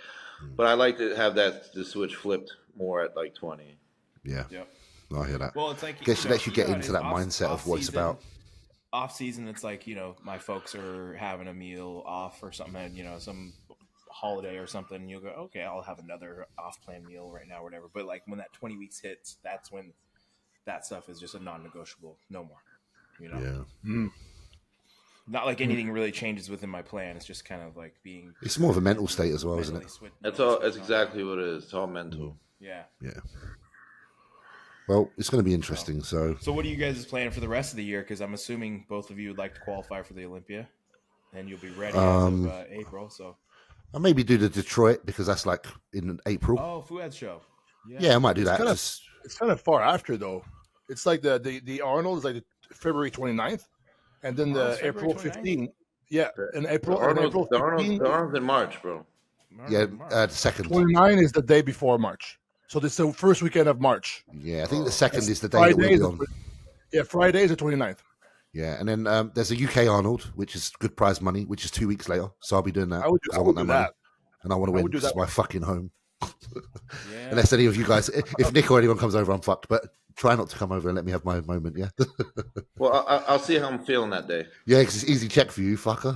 but I like to have the switch flipped more at like 20. Yeah. Yep. I hear that. Well, it's like guess it lets you get into that mindset of what it's about. Off season, it's like my folks are having a meal off or something, and some holiday or something. You'll go, okay, I'll have another off-plan meal right now, or whatever. But like when that 20 weeks hits, that's when that stuff is just a non-negotiable. No more. Yeah. Not like anything really changes within my plan. It's just kind of like being. It's more of a mental state as well, isn't it? That's all. That's exactly what it is. It's all mental. Yeah. Yeah. Well, it's going to be interesting. So what are you guys planning for the rest of the year? Because I'm assuming both of you would like to qualify for the Olympia, and you'll be ready as of April. So I'll maybe do the Detroit because that's like in April. Oh, Fuad's show. Yeah, I might do that. It's kind of far after though. It's like the Arnold is like February 29th, and then the April 15th. Yeah, in April. April 15th. The Arnold's in March, bro. The second. 29 is the day before March. So this is the first weekend of March. Yeah, I think the second is the day that we'll be on. Yeah, Friday is the 29th. Yeah, and then there's a UK Arnold, which is good prize money, which is 2 weeks later. So I'll be doing that. I want that money. And I want to win. This is my fucking home. Unless any of you guys, if Nick or anyone comes over, I'm fucked. But try not to come over and let me have my moment, yeah? Well, I'll see how I'm feeling that day. Yeah, because it's easy check for you, fucker.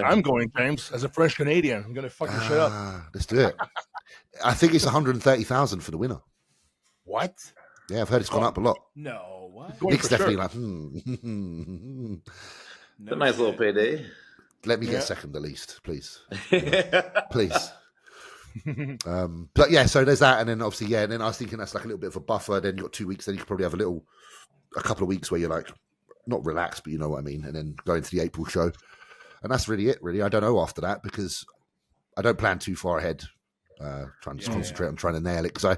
I'm going, James, as a French Canadian. I'm going to fucking shut up. Let's do it. I think it's 130,000 for the winner. What? Yeah, I've heard it's gone up a lot. No, what? Nick's definitely like, It's a nice little payday. Let me get second at least, please. Please. But yeah, so there's that, and then obviously, and then I was thinking that's like a little bit of a buffer. Then you got 2 weeks, then you could probably have a couple of weeks where you're like not relaxed, but you know what I mean, and then go into the April show, and that's really it. Really, I don't know after that because I don't plan too far ahead. Trying to just concentrate on trying to nail it because I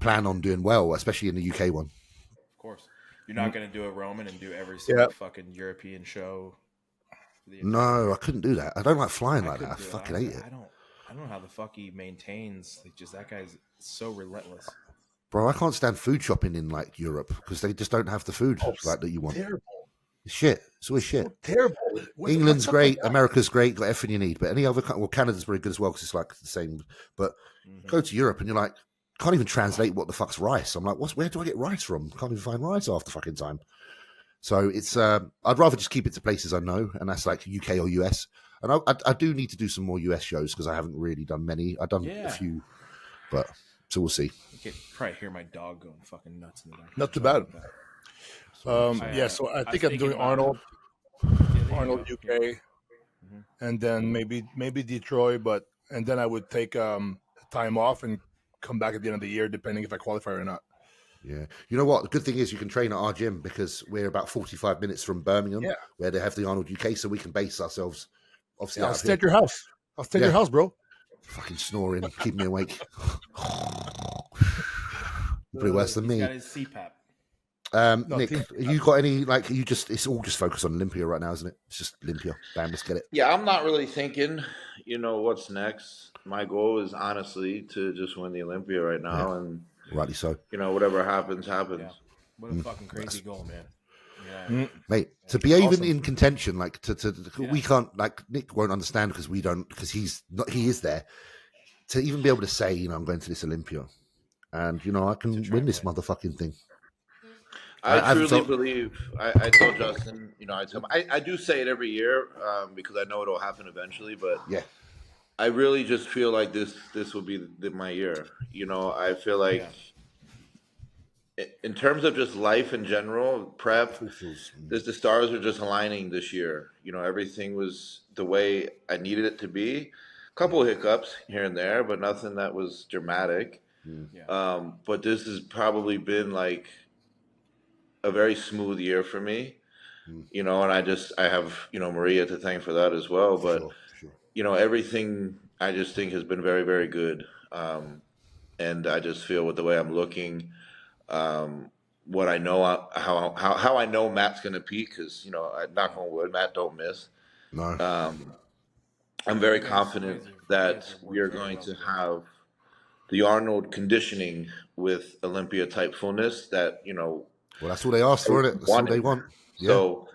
plan on doing well, especially in the UK one. Of course, you're not going to do a Roman and do every single fucking European show. No, I couldn't do that. I don't like flying like that. I fucking hate it. I don't know how the fuck he maintains. Like, just that guy's so relentless. Bro, I can't stand food shopping in like Europe because they just don't have the food like that you want. Terrible. It's shit. It's always shit. Terrible. England's great. America's great. Got everything you need. But any other Canada's very good as well because it's like the same. But go to Europe and you're like, can't even translate what the fuck's rice. I'm like, where do I get rice from? Can't even find rice half the fucking time. So it's I'd rather just keep it to places I know, and that's like UK or US. And I do need to do some more US shows because I haven't really done many. I've done a few, but so we'll see. You can probably hear my dog going fucking nuts in the back. Not too bad. So so I think I'm doing Arnold UK, and then maybe Detroit, and then I would take time off and come back at the end of the year, depending if I qualify or not. Yeah. You know what? The good thing is you can train at our gym because we're about 45 minutes from Birmingham, where they have the Arnold UK, so we can base ourselves. Obviously, I'll stay at your house. I'll stay at your house, bro. Fucking snoring, keep me awake. Pretty worse than me. He's got his CPAP. Nick, you got any, like, it's all just focused on Olympia right now, isn't it? It's just Olympia. Bam, let's get it. Yeah, I'm not really thinking, what's next. My goal is honestly to just win the Olympia right now, and rightly so. Whatever happens. Yeah. What a fucking crazy goal, man. Yeah. Mate, to be even in contention, like we can't, like, Nick won't understand because we don't, because he is there. To even be able to say, I'm going to this Olympia, and I can win this motherfucking thing. I truly believe. I told Justin, I do say it every year because I know it'll happen eventually. But I really just feel like this will be my year. I feel like in terms of just life in general, prep, the stars are just aligning this year. Everything was the way I needed it to be. A couple of hiccups here and there, but nothing that was dramatic. But this has probably been like a very smooth year for me, and I have, Maria to thank for that as well. But, everything I just think has been very, very good. And I just feel with the way I'm looking, what I know, how I know Matt's going to peak, because, knock on wood, Matt don't miss. No. I'm very confident that we are going to have the Arnold conditioning with Olympia type fullness that, well, that's all they asked for, isn't it? That's all they want. Yeah. So,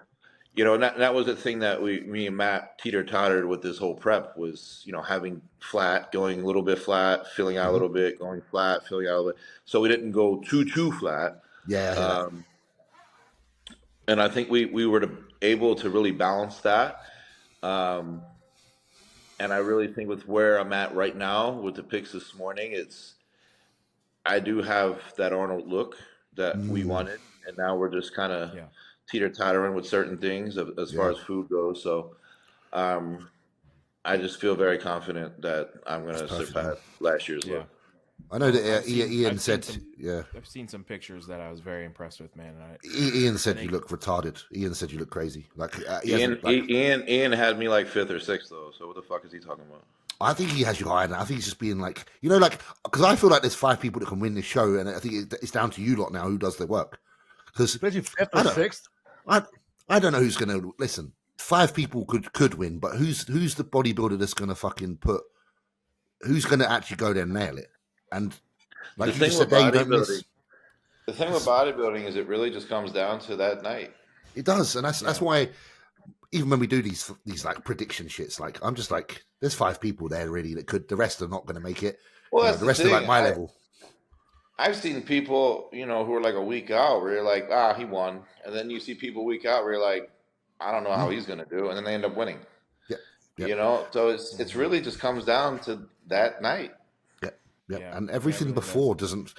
and that was the thing that me and Matt teeter-tottered with this whole prep was, having flat, going a little bit flat, filling out a little bit, going flat, filling out a little bit. So we didn't go too flat. Yeah. And I think we were able to really balance that. And I really think with where I'm at right now with the picks this morning, I do have that Arnold look that we wanted. And now we're just kind of teeter-tottering with certain things as far as food goes. So I just feel very confident that I'm going to surpass last year's look. I know that Ian said, I've seen some pictures that I was very impressed with, man. Ian said you look retarded. Ian said you look crazy. Like Ian had me like 5th or 6th, though. So what the fuck is he talking about? I think he has you higher. I think he's just being like, because I feel like there's 5 people that can win this show, and I think it's down to you lot now who does the work. Because especially 5th or 6th. I don't know who's going to listen. 5 people could win, but who's the bodybuilder that's going to fucking who's going to actually go there and nail it? And like the thing with bodybuilding is it really just comes down to that night. It does, and that's why even when we do these like prediction shits, like I'm just like, there's 5 people there really that could. The rest are not going to make it. Well, the rest are like my level. I've seen people, who are like a week out where you're like, he won. And then you see people a week out where you're like, I don't know how he's going to do. And then they end up winning. Yeah. So it's really just comes down to that night. Yeah. And everything before doesn't,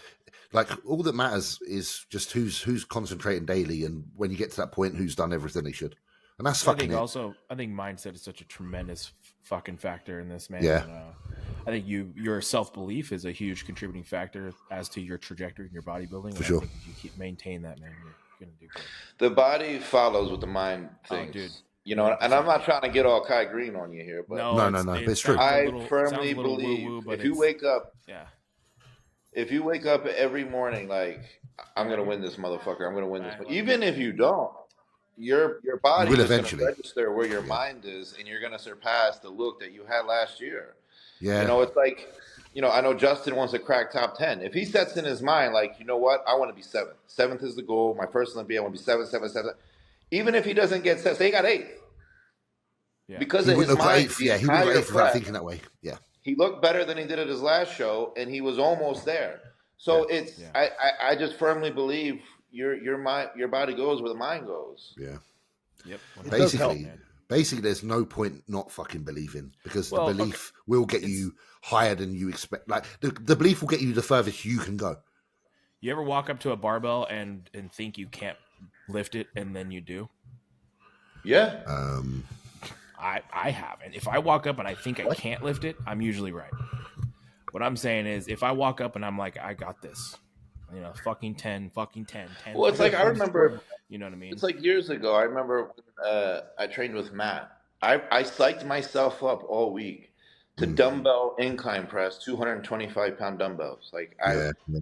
like, all that matters is just who's concentrating daily. And when you get to that point, who's done everything they should. And that's fucking it. I think mindset is such a tremendous fucking factor in this, man. Yeah. And, I think your self-belief is a huge contributing factor as to your trajectory in your bodybuilding. For sure. I think if you maintain that, man, you're going to do good. The body follows with the mind things. Dude. And I'm not trying to get all Kai Green on you here, but no, it's true. I firmly believe if you wake up every morning like, I'm going to win this motherfucker, I'm going to win this. Even if you don't, your body is going to register where your mind is, and you're going to surpass the look that you had last year. Yeah. It's like, I know Justin wants to crack top 10. If he sets in his mind, like, you know what, I want to be 7th. 7th is the goal. My first Olympia, I want to be 7th. Even if he doesn't get 7th, say he got 8th. Yeah. Because of his mind. He wouldn't go 8th without thinking that way. Yeah. He looked better than he did at his last show, and he was almost there. So I just firmly believe your body goes where the mind goes. Yeah. Yep. Basically, Basically, there's no point not fucking believing because the belief will get you higher than you expect. Like the belief will get you the furthest you can go. You ever walk up to a barbell and think you can't lift it, and then you do? Yeah. I haven't. If I walk up and I think I can't lift it, I'm usually right. What I'm saying is, if I walk up and I'm like, I got this, fucking 10. Well, it's like I remember. You know what I mean? It's like years ago. I remember when, I trained with Matt. I psyched myself up all week to dumbbell incline press 225-pound dumbbells. Like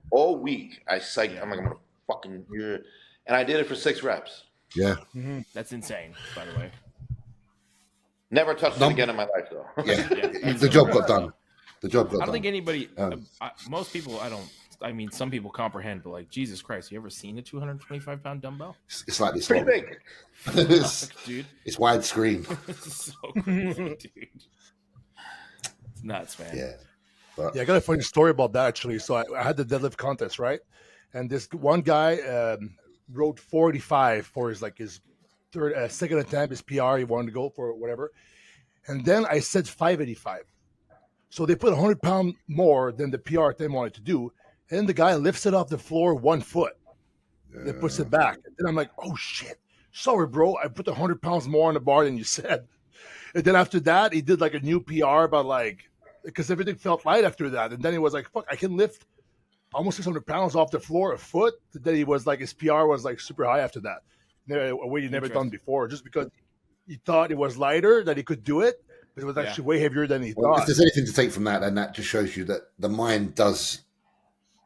all week I psyched. I'm like, I'm gonna fucking and I did it for 6 reps. Yeah, that's insane. By the way, never touched it again in my life though. The job got done. The job got done. I don't think anybody. Most people. I mean, some people comprehend, but like, Jesus Christ, you ever seen a 225-pound dumbbell? It's like this. Pretty big. Dude. It's widescreen. So crazy, dude. It's nuts, man. Yeah. Yeah, I got a funny story about that actually. So I had the deadlift contest, right? And this one guy wrote 485 for his second attempt, his PR. He wanted to go for whatever. And then I said 585. So they put 100 pounds more than the PR they wanted to do. And then the guy lifts it off the floor 1 foot. Then puts it back. And then I'm like, oh shit. Sorry, bro. I put 100 pounds more on the bar than you said. And then after that, he did like a new PR about because everything felt light after that. And then he was like, fuck, I can lift almost 600 pounds off the floor a foot. Then he was like, his PR was like super high after that. A way he never done before, just because he thought it was lighter, that he could do it. But it was actually way heavier than he thought. If there's anything to take from that, then that just shows you that the mind does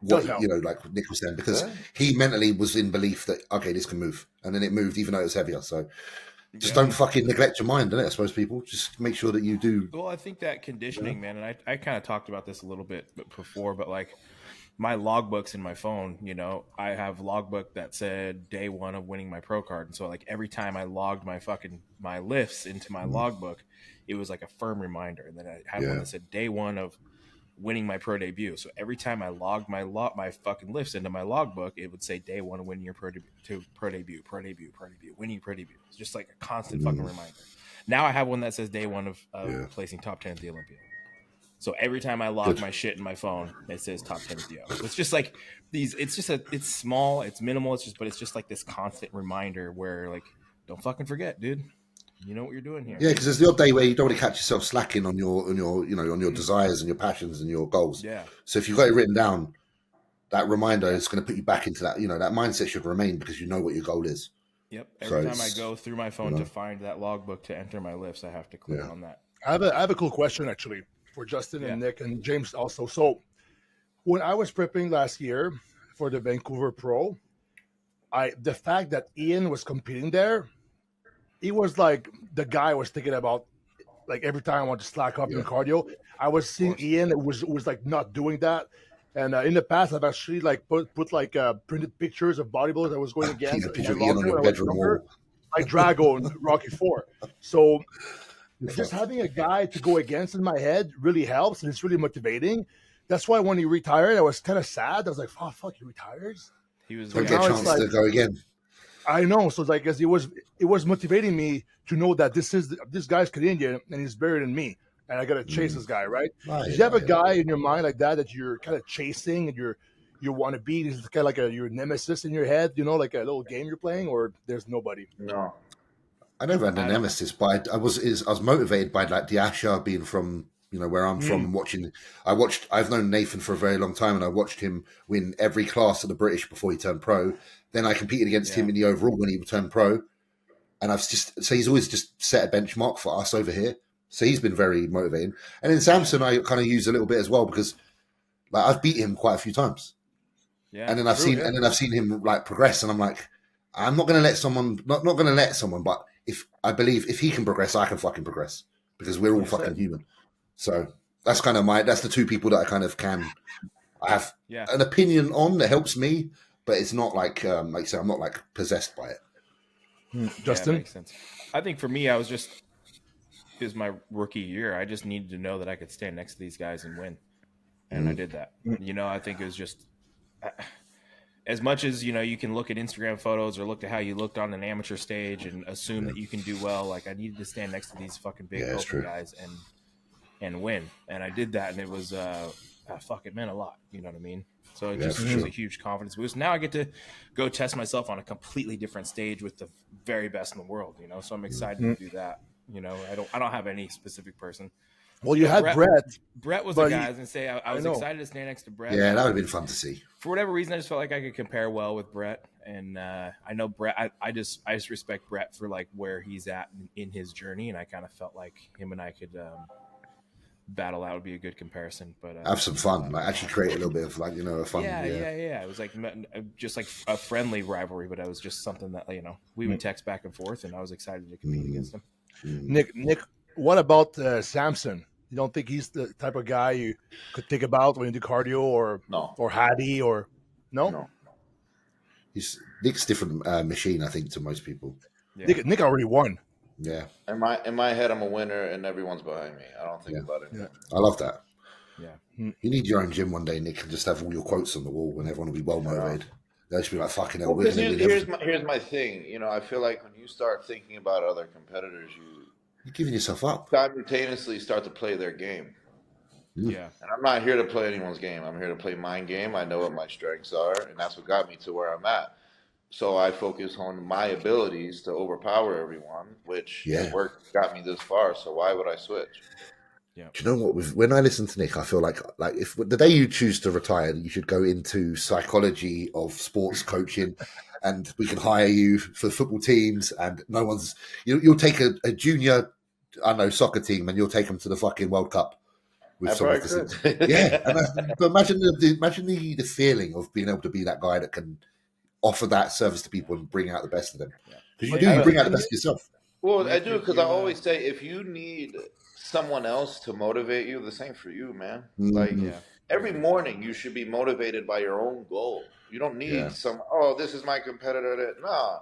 what, like Nick was saying, because he mentally was in belief that, okay, this can move. And then it moved, even though it was heavier. So just don't fucking neglect your mind, innit? I suppose people just make sure that you do. Well, I think that conditioning, man, and I kind of talked about this a little bit before, but like my logbooks in my phone, I have logbook that said day 1 of winning my pro card. And so like every time I logged my lifts into my logbook, it was like a firm reminder. And then I had one that said day 1 of winning my pro debut. So every time I logged my fucking lifts into my logbook, it would say day 1 of winning your pro debut, winning pro debut. It's just like a constant fucking reminder. Now I have one that says day 1 of placing top 10 at the Olympia. So every time I log my shit in my phone, it says top 10 at the O. It's just like it's small, it's minimal, but it's just like this constant reminder where like, don't fucking forget, dude. You know what you're doing here. Yeah, because there's the odd day where you don't want to catch yourself slacking on your desires and your passions and your goals. Yeah. So if you've got it written down, that reminder is going to put you back into that. That mindset should remain because you know what your goal is. Yep. Every time I go through my phone to find that logbook to enter my lifts, I have to click on that. I have a cool question actually for Justin and Nick and James also. So when I was prepping last year for the Vancouver Pro, the fact that Ian was competing there, he was like the guy I was thinking about. Like every time I want to slack up in cardio, I was seeing Ian was like not doing that. And in the past, I've actually like put like printed pictures of bodybuilders I was going against. Picture of Ian on your bedroom wall. Like Drago and Rocky 4. So just having a guy to go against in my head really helps, and it's really motivating. That's why when he retired, I was kind of sad. I was like, "Oh fuck, he retires." He was don't get a chance to go again. I know. So like, it was motivating me to know that this guy's Canadian and he's better than me, and I gotta chase this guy, right? Do you have a guy in your mind like that you're kind of chasing and you want to beat? Is kind of like your nemesis in your head, like a little game you're playing, or there's nobody? No. I never had a nemesis, but I was motivated by like the Asher being from where I'm from and watching. I've known Nathan for a very long time, and I watched him win every class of the British before he turned pro. Then I competed against him in the overall when he turned pro, and he's always just set a benchmark for us over here. So he's been very motivating. And in Samson, I kind of use a little bit as well because like I've beat him quite a few times. Yeah, and then I've seen him like progress, and I'm like, I'm not going to let someone, not going to let someone, but if he can progress, I can fucking progress because we're all fucking human. So that's kind of that's the two people that I have an opinion on that helps me, but it's not like I say, I'm not like possessed by it. Justin? Makes sense. I think for me, it was my rookie year. I just needed to know that I could stand next to these guys and win. And I did that. I think it was just, as much as, you know, you can look at Instagram photos or look at how you looked on an amateur stage and assume that you can do well, like I needed to stand next to these fucking big open guys and win. And I did that, and it was fuck, it meant a lot. You know what I mean? So it just was a huge confidence boost. Now I get to go test myself on a completely different stage with the very best in the world, you know. So I'm excited to do that. You know, I don't have any specific person. Well, you had Brett. Brett was the guy. I was gonna say I was excited to stand next to Brett. Yeah, that would have been fun to see. For whatever reason, I just felt like I could compare well with Brett, and I know Brett. I just respect Brett for like where he's at in his journey, and I kind of felt like him and I could battle out would be a good comparison. But have some fun, like actually create a little bit of like, you know, a fun. Yeah. It was like just like a friendly rivalry, but it was just something that, you know, we would text back and forth, and I was excited to compete against him. Nick, what about Samson? You don't think he's the type of guy you could think about when you do cardio or Hattie or no? Nick's different machine, I think, to most people. Yeah. Nick already won. Yeah. In my head, I'm a winner, and everyone's behind me. I don't think about it. Yeah. I love that. Yeah. You need your own gym one day, Nick, and just have all your quotes on the wall, and everyone will be well motivated. They'll just be like, "Fucking hell." Well, here's my thing. You know, I feel like when you start thinking about other competitors, you're giving yourself up. Simultaneously start to play their game. Yeah. And I'm not here to play anyone's game. I'm here to play my game. I know what my strengths are, and that's what got me to where I'm at. So I focus on my abilities to overpower everyone, which got me this far. So why would I switch? Yeah. Do you know what? When I listen to Nick, I feel like if the day you choose to retire, you should go into psychology of sports coaching, and we can hire you for football teams. And no one's you'll take a junior, I don't know, soccer team, and you'll take them to the fucking World Cup with some of the yeah. But imagine the feeling of being able to be that guy that can offer that service to people and bring out the best of them. Because you bring out the best of yourself. Well, I do, because I always say if you need someone else to motivate you, the same for you, man. Like every morning you should be motivated by your own goal. You don't need this is my competitor. Nah.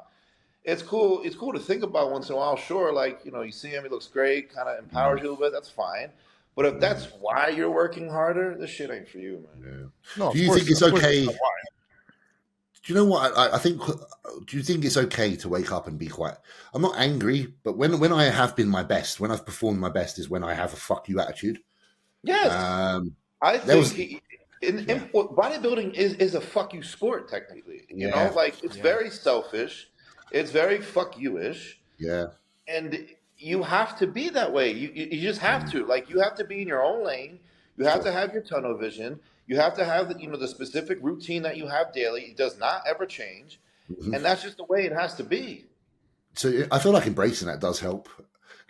It's cool. It's cool to think about once in a while. Sure, like, you know, you see him, he looks great, kind of empowers you a little bit. That's fine. But if that's why you're working harder, this shit ain't for you, man. Yeah. No, do you think it's okay? Do you know what I think? Do you think it's okay to wake up and be quiet? I'm not angry, but when I have been my best, when I've performed my best, is when I have a fuck you attitude. Yes, I think bodybuilding is a fuck you sport technically. You know, like it's very selfish, it's very fuck you-ish. Yeah, and you have to be that way. You just have to. Like, you have to be in your own lane. You have to have your tunnel vision. You have to have the specific routine that you have daily. It does not ever change, and that's just the way it has to be. So I feel like embracing that does help.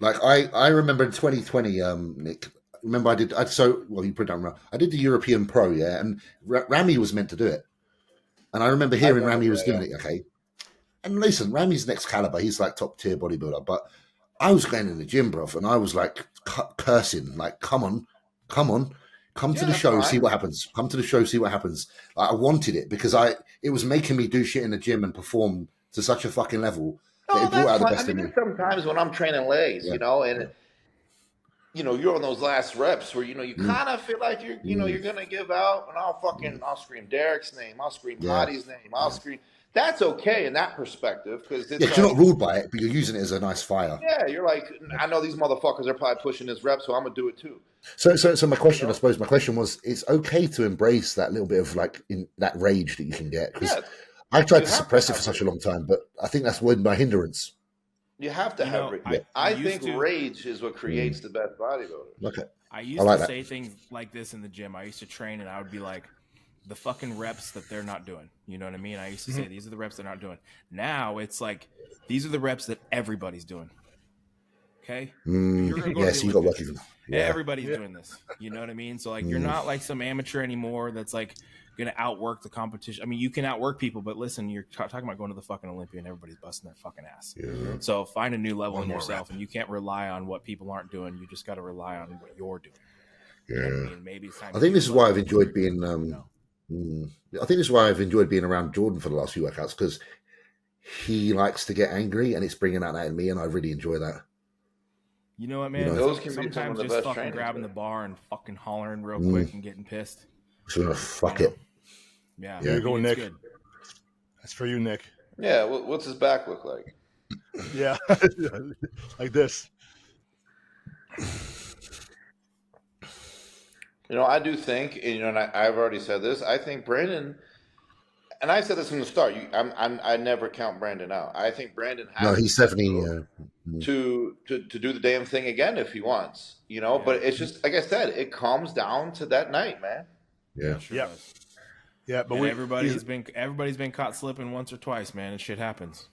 Like I remember in 2020, Nick. Remember you put it down wrong. I did the European Pro, and Ramy was meant to do it, and I remember hearing Ramy was doing it. Okay, and listen, Ramy's next caliber. He's like top tier bodybuilder, but I was going in the gym, bro, and I was like cursing, like, come on. Come to the show, see what happens. Come to the show, see what happens. Like, I wanted it because it was making me do shit in the gym and perform to such a fucking level that it brought out the best in me. Sometimes when I'm training legs, and you're on those last reps where you kind of feel like you're gonna give out, and I'll scream Derek's name, I'll scream Hottie's name, I'll scream. That's okay in that perspective, because you're not ruled by it, but you're using it as a nice fire. Yeah, you're like, I know these motherfuckers are probably pushing this rep, so I'm gonna do it too. So my question, I suppose, was, it's okay to embrace that little bit of like in that rage that you can get, because I tried to suppress it for such a long time, but I think that's my hindrance. You have to have rage. I think rage is what creates the best bodybuilder. Okay, I used to say things like this in the gym. I used to train, and I would be like, the fucking reps that they're not doing. You know what I mean? I used to say, these are the reps they're not doing. Now it's like, these are the reps that everybody's doing. Okay? So you got lucky. Everybody's doing this. You know what I mean? So like, you're not like some amateur anymore that's like going to outwork the competition. I mean, you can outwork people, but listen, you're talking about going to the fucking Olympia and everybody's busting their fucking ass. Yeah. So find a new level in yourself, and you can't rely on what people aren't doing. You just got to rely on what you're doing. Yeah. You know what I mean? Maybe it's time. I think this is why I've enjoyed being I think this is why I've enjoyed being around Jordan for the last few workouts, because he likes to get angry, and it's bringing out that in me, and I really enjoy that. You know what, man? Those can sometimes be just fucking grabbing the bar and fucking hollering real quick and getting pissed. So fuck it. Yeah. There you go, Nick. That's for you, Nick. Yeah, what's his back look like? Yeah, like this. I do think, and I've already said this. I think Brandon, and I said this from the start. I never count Brandon out. I think Brandon No, has he's definitely. to do the damn thing again if he wants. But it's just like I said, it comes down to that night, man. Yeah, Sure Yeah. does. Yeah, but And everybody's been caught slipping once or twice, man, and shit happens.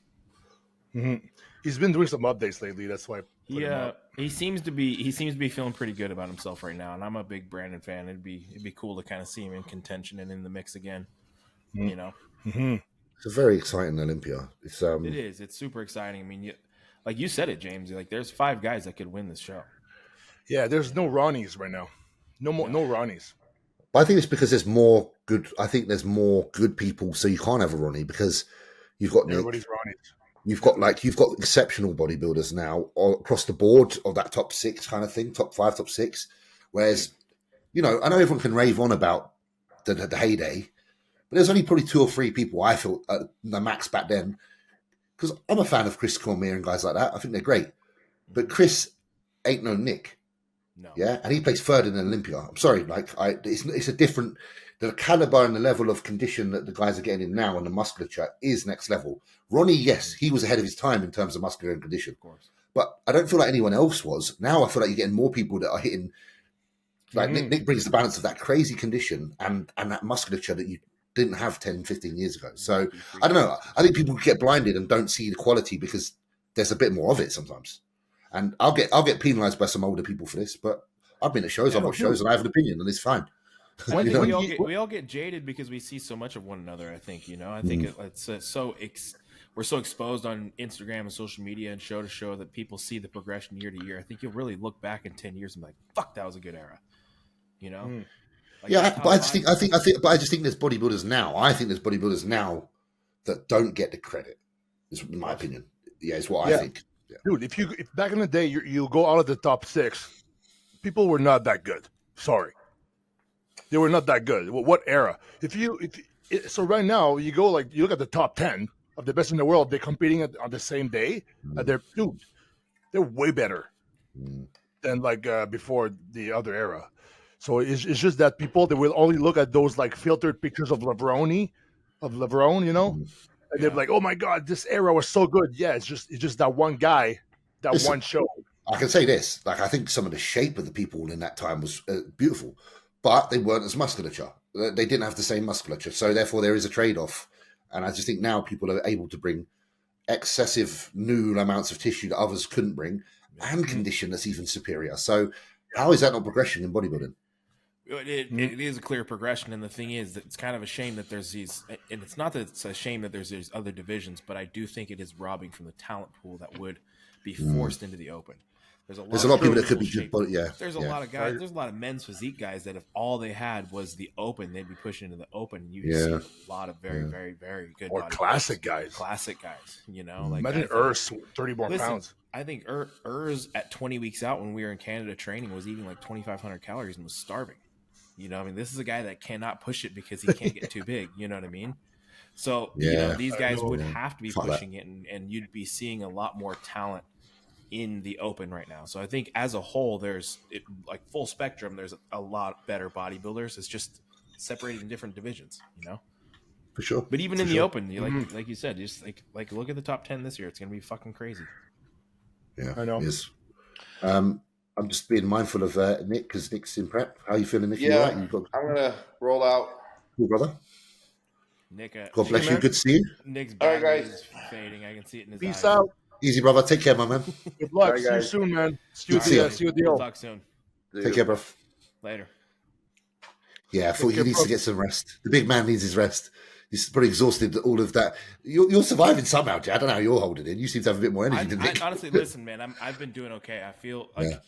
he's been doing some updates lately. That's why I put him up. He seems to be feeling pretty good about himself right now, and I'm a big Brandon fan. It'd be cool to kind of see him in contention and in the mix again. It's a very exciting Olympia. It is. It's super exciting. I mean, like you said it, James. Like there's 5 guys that could win this show. Yeah, there's no Ronnies right now. No Ronnies. But I think it's because there's more good. I think there's more good people, so you can't have a Ronnie because you've got Nick. Everybody's Ronnies. You've got exceptional bodybuilders now all across the board of that top 6 kind of thing, top 5, top 6. Whereas, I know everyone can rave on about the heyday, but there's only probably 2 or 3 people I feel the max back then. Because I'm a fan of Chris Cormier and guys like that. I think they're great, but Chris ain't no Nick. No. Yeah, and he plays 3rd in Olympia. I'm sorry, it's a different. The caliber and the level of condition that the guys are getting in now and the musculature is next level. Ronnie, yes, he was ahead of his time in terms of muscular and condition. Of course. But I don't feel like anyone else was. Now I feel like you're getting more people that are hitting. Like Nick brings the balance of that crazy condition and that musculature that you didn't have 10, 15 years ago. So I don't know. I think people get blinded and don't see the quality because there's a bit more of it sometimes. And I'll get penalised by some older people for this, but I've been at shows, I've watched shows, and I have an opinion, and it's fine. I think we all get jaded because we see so much of one another. I think I think it's we're so exposed on Instagram and social media and show to show that people see the progression year to year. I think you'll really look back in 10 years and be like, "Fuck, that was a good era." Like, yeah, but I just think there's bodybuilders now. I think there's bodybuilders now that don't get the credit. Is in my opinion. Yeah, it's what I think. Yeah. Dude, if back in the day you go out of the top 6, people were not that good. Sorry. They were not that good. What era? So right now you look at the top 10 of the best in the world. They're competing on the same day. They're way better than before the other era. So it's just that people they will only look at those filtered pictures of Levrone, and they're like, "Oh my God, this era was so good." Yeah, it's just that one guy, one show. I can say this: I think some of the shape of the people in that time was beautiful. But they weren't as musculature. They didn't have the same musculature. So therefore there is a trade-off. And I just think now people are able to bring excessive new amounts of tissue that others couldn't bring and condition that's even superior. So how is that not progression in bodybuilding? It is a clear progression. And the thing is that it's kind of a shame that there's these, and it's not that it's a shame that there's these other divisions, but I do think it is robbing from the talent pool that would be forced into the open. There's a lot of people that could be good, but there's a lot of guys. There's a lot of men's physique guys that if all they had was the open, they'd be pushing into the open. You see a lot of very, very, very good or classic guys. Classic guys, imagine Urs 30 more pounds. I think Urs at 20 weeks out when we were in Canada training was eating like 2,500 calories and was starving. This is a guy that cannot push it because he can't get too big. You know what I mean? So these guys would have to be pushing it, and you'd be seeing a lot more talent in the open right now. So I think as a whole, there's full spectrum. There's a lot better bodybuilders. It's just separated in different divisions, For sure. But even in the open, like you said, just like look at the top 10 this year. It's going to be fucking crazy. Yeah, I know. Yes. I'm just being mindful of Nick because Nick's in prep. How are you feeling, Nick? Yeah, I'm going to roll out. Cool, brother. Nick, God bless you. Good to see you. Nick's back is fading. I can see it in his Peace eyes. out. Easy, brother. Take care, my man. Good luck. Right, see you guys. soon, man. See Good to see you. We'll talk soon. Take care, bro. Later. Yeah, I thought he needs to get some rest. The big man needs his rest. He's pretty exhausted. All of that. You're surviving somehow, Jay. I don't know how you're holding it. You seem to have a bit more energy than Nick. Honestly, listen, man. I've been doing okay. I feel like,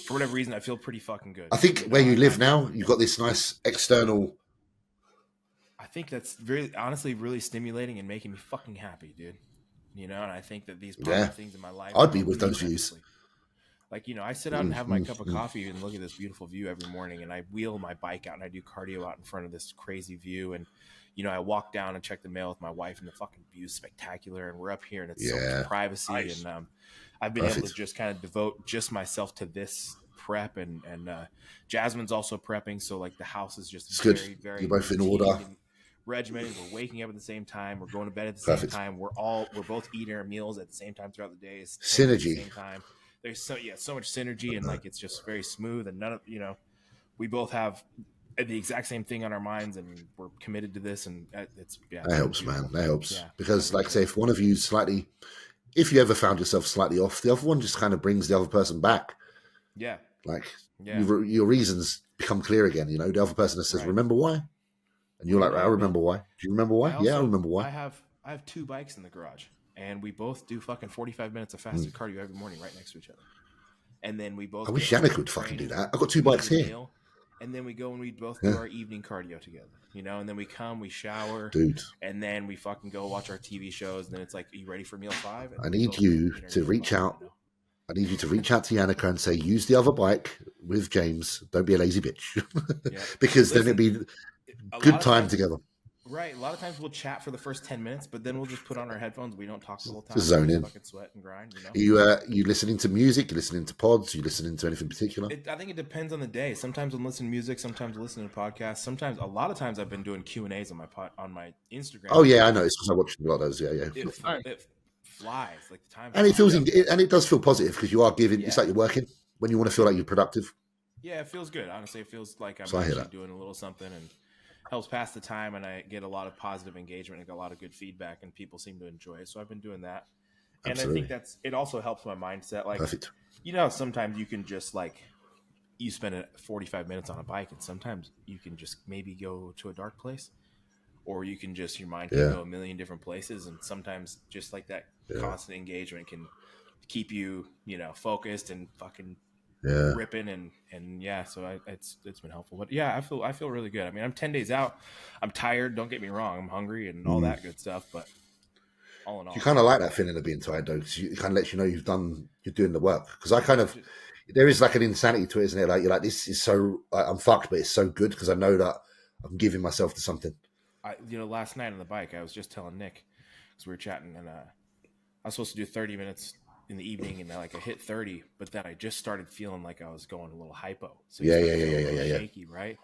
for whatever reason, I feel pretty fucking good. I think where you live now, you've got this nice external. I think that's honestly really stimulating and making me fucking happy, dude. And I think that these positive things in my life. I'd be with those views. Like, I sit out and have my cup of coffee and look at this beautiful view every morning, and I wheel my bike out and I do cardio out in front of this crazy view. And, I walk down and check the mail with my wife, and the fucking view's spectacular. And we're up here and it's so much privacy. Nice. And I've been able to just kind of devote just myself to this prep. And Jasmine's also prepping. So like the house is just very, very You're both in order. Regimented. We're waking up at the same time. We're going to bed at the same time. We're both eating our meals at the same time throughout the day. Synergy. At the same time. There's so much synergy, and like it's just very smooth, and none of we both have the exact same thing on our minds, and we're committed to this, and it's that helps, man. That helps because, like I say, if one of you if you ever found yourself slightly off, the other one just kind of brings the other person back. Yeah, your reasons become clear again. The other person that says, "Remember why?" And you're like, "I remember why." Do you remember why? I remember why. I have 2 bikes in the garage. And we both do fucking 45 minutes of fasted cardio every morning right next to each other. And then we both... I wish Yannick would fucking do that. I've got 2 bikes here. And then we go and we both do our evening cardio together. And then we come, we shower. Dude. And then we fucking go watch our TV shows. And then it's like, are you ready for meal 5? And I need you to reach out. I need you to reach out to Yannicka and say, use the other bike with James. Don't be a lazy bitch. Because then it'd be good time together. Right. A lot of times we'll chat for the first 10 minutes, but then we'll just put on our headphones. We don't talk the whole time. Just zone in. Fucking sweat and grind, You listening to music? You listening to pods? You listening to anything particular? I think it depends on the day. Sometimes I'm listening to music. Sometimes I'm listening to podcasts. A lot of times I've been doing Q&As on my Instagram. Oh yeah, I know. It's because I watch a lot of those. Yeah. It flies like the time. And it feels, and it does feel positive because you are giving. Yeah. It's like you're working when you want to feel like you're productive. Yeah, it feels good. Honestly, it feels like I'm actually doing a little something and helps pass the time, and I get a lot of positive engagement and get a lot of good feedback, and people seem to enjoy it. So I've been doing that. Absolutely. And I think it also helps my mindset. Like, perfect. Sometimes you can just you spend 45 minutes on a bike, and sometimes you can just maybe go to a dark place, or you can just, your mind can go a million different places. And sometimes just like that constant engagement can keep you, focused and fucking ripping and so it's been helpful. But I feel really good. I mean, I'm 10 days out. I'm tired. Don't get me wrong. I'm hungry and all that good stuff. But all in all, you kind of like that feeling of being tired, though, because it kind of lets you know you're doing the work. Because there is like an insanity to it, isn't it? Like you're like, this is so I'm fucked, but it's so good because I know that I'm giving myself to something. Last night on the bike, I was just telling Nick because we were chatting, and I was supposed to do 30 minutes in the evening, and I hit 30, but then I just started feeling like I was going a little hypo. So shaky, right?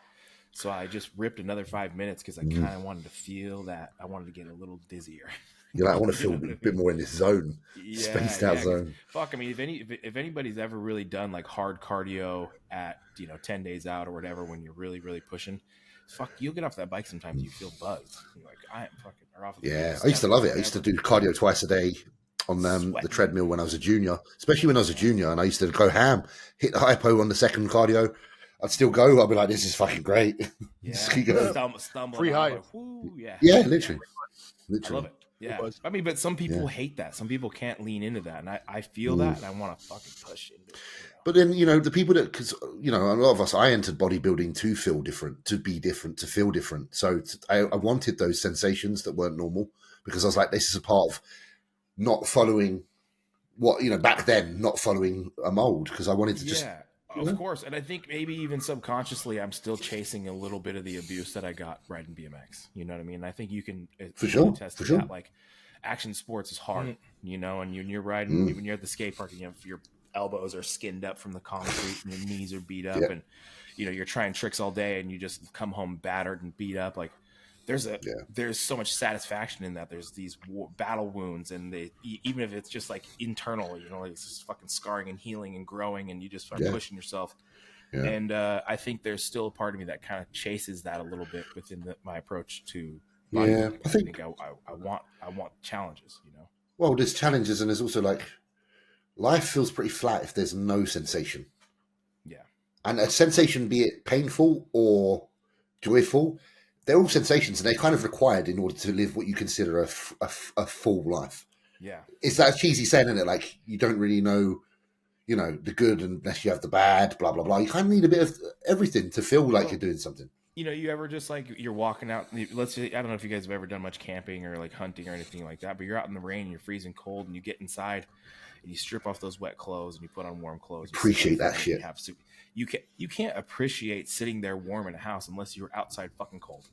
So I just ripped another 5 minutes because I kind of wanted to feel that. I wanted to get a little dizzier. You're like, I want to feel a bit more in this zone, spaced out zone. Fuck, I mean, if anybody's ever really done hard cardio at 10 days out or whatever, when you're really really pushing, fuck, you'll get off that bike sometimes you feel buzzed. You're like, I am fucking off. I used to love it. I used to do cardio twice a day on the treadmill when I was a junior, especially when I was a junior, and I used to go ham, hit the hypo on the second cardio. I'd still go. I'd be like, this is fucking great. Just keep going. Stumble. Free high. Literally. I love it. Yeah. I mean, but some people hate that. Some people can't lean into that. And I feel that, and I want to fucking push into it. But then, the people that, because, a lot of us, I entered bodybuilding to feel different, to be different, to feel different. So I wanted those sensations that weren't normal, because I was like, this is a part of not following back then, not following a mold, because I wanted to just... Yeah, of course. And I think maybe even subconsciously, I'm still chasing a little bit of the abuse that I got riding BMX. You know what I mean? I think you can attest to that. Like, action sports is hard, and you're riding, when you're at the skate park, and your elbows are skinned up from the concrete and your knees are beat up, and you're trying tricks all day and you just come home battered and beat up. Like, there's so much satisfaction in that. There's these battle wounds, and even if it's just internal, it's just fucking scarring and healing and growing, and you just start pushing yourself. Yeah. And I think there's still a part of me that kind of chases that a little bit within my approach to bodybuilding. I think I want challenges. Well, there's challenges, and there's also life feels pretty flat if there's no sensation. Yeah, and a sensation, be it painful or joyful, they're all sensations, and they're kind of required in order to live what you consider a full life. Yeah. It's that cheesy saying, isn't it? You don't really know, the good unless you have the bad, blah, blah, blah. You kind of need a bit of everything to feel like you're doing something. You ever just you're walking out, let's say, I don't know if you guys have ever done much camping or hunting or anything like that, but you're out in the rain and you're freezing cold and you get inside and you strip off those wet clothes and you put on warm clothes. Appreciate that shit. You have soup. You can't appreciate sitting there warm in a house unless you're outside fucking cold.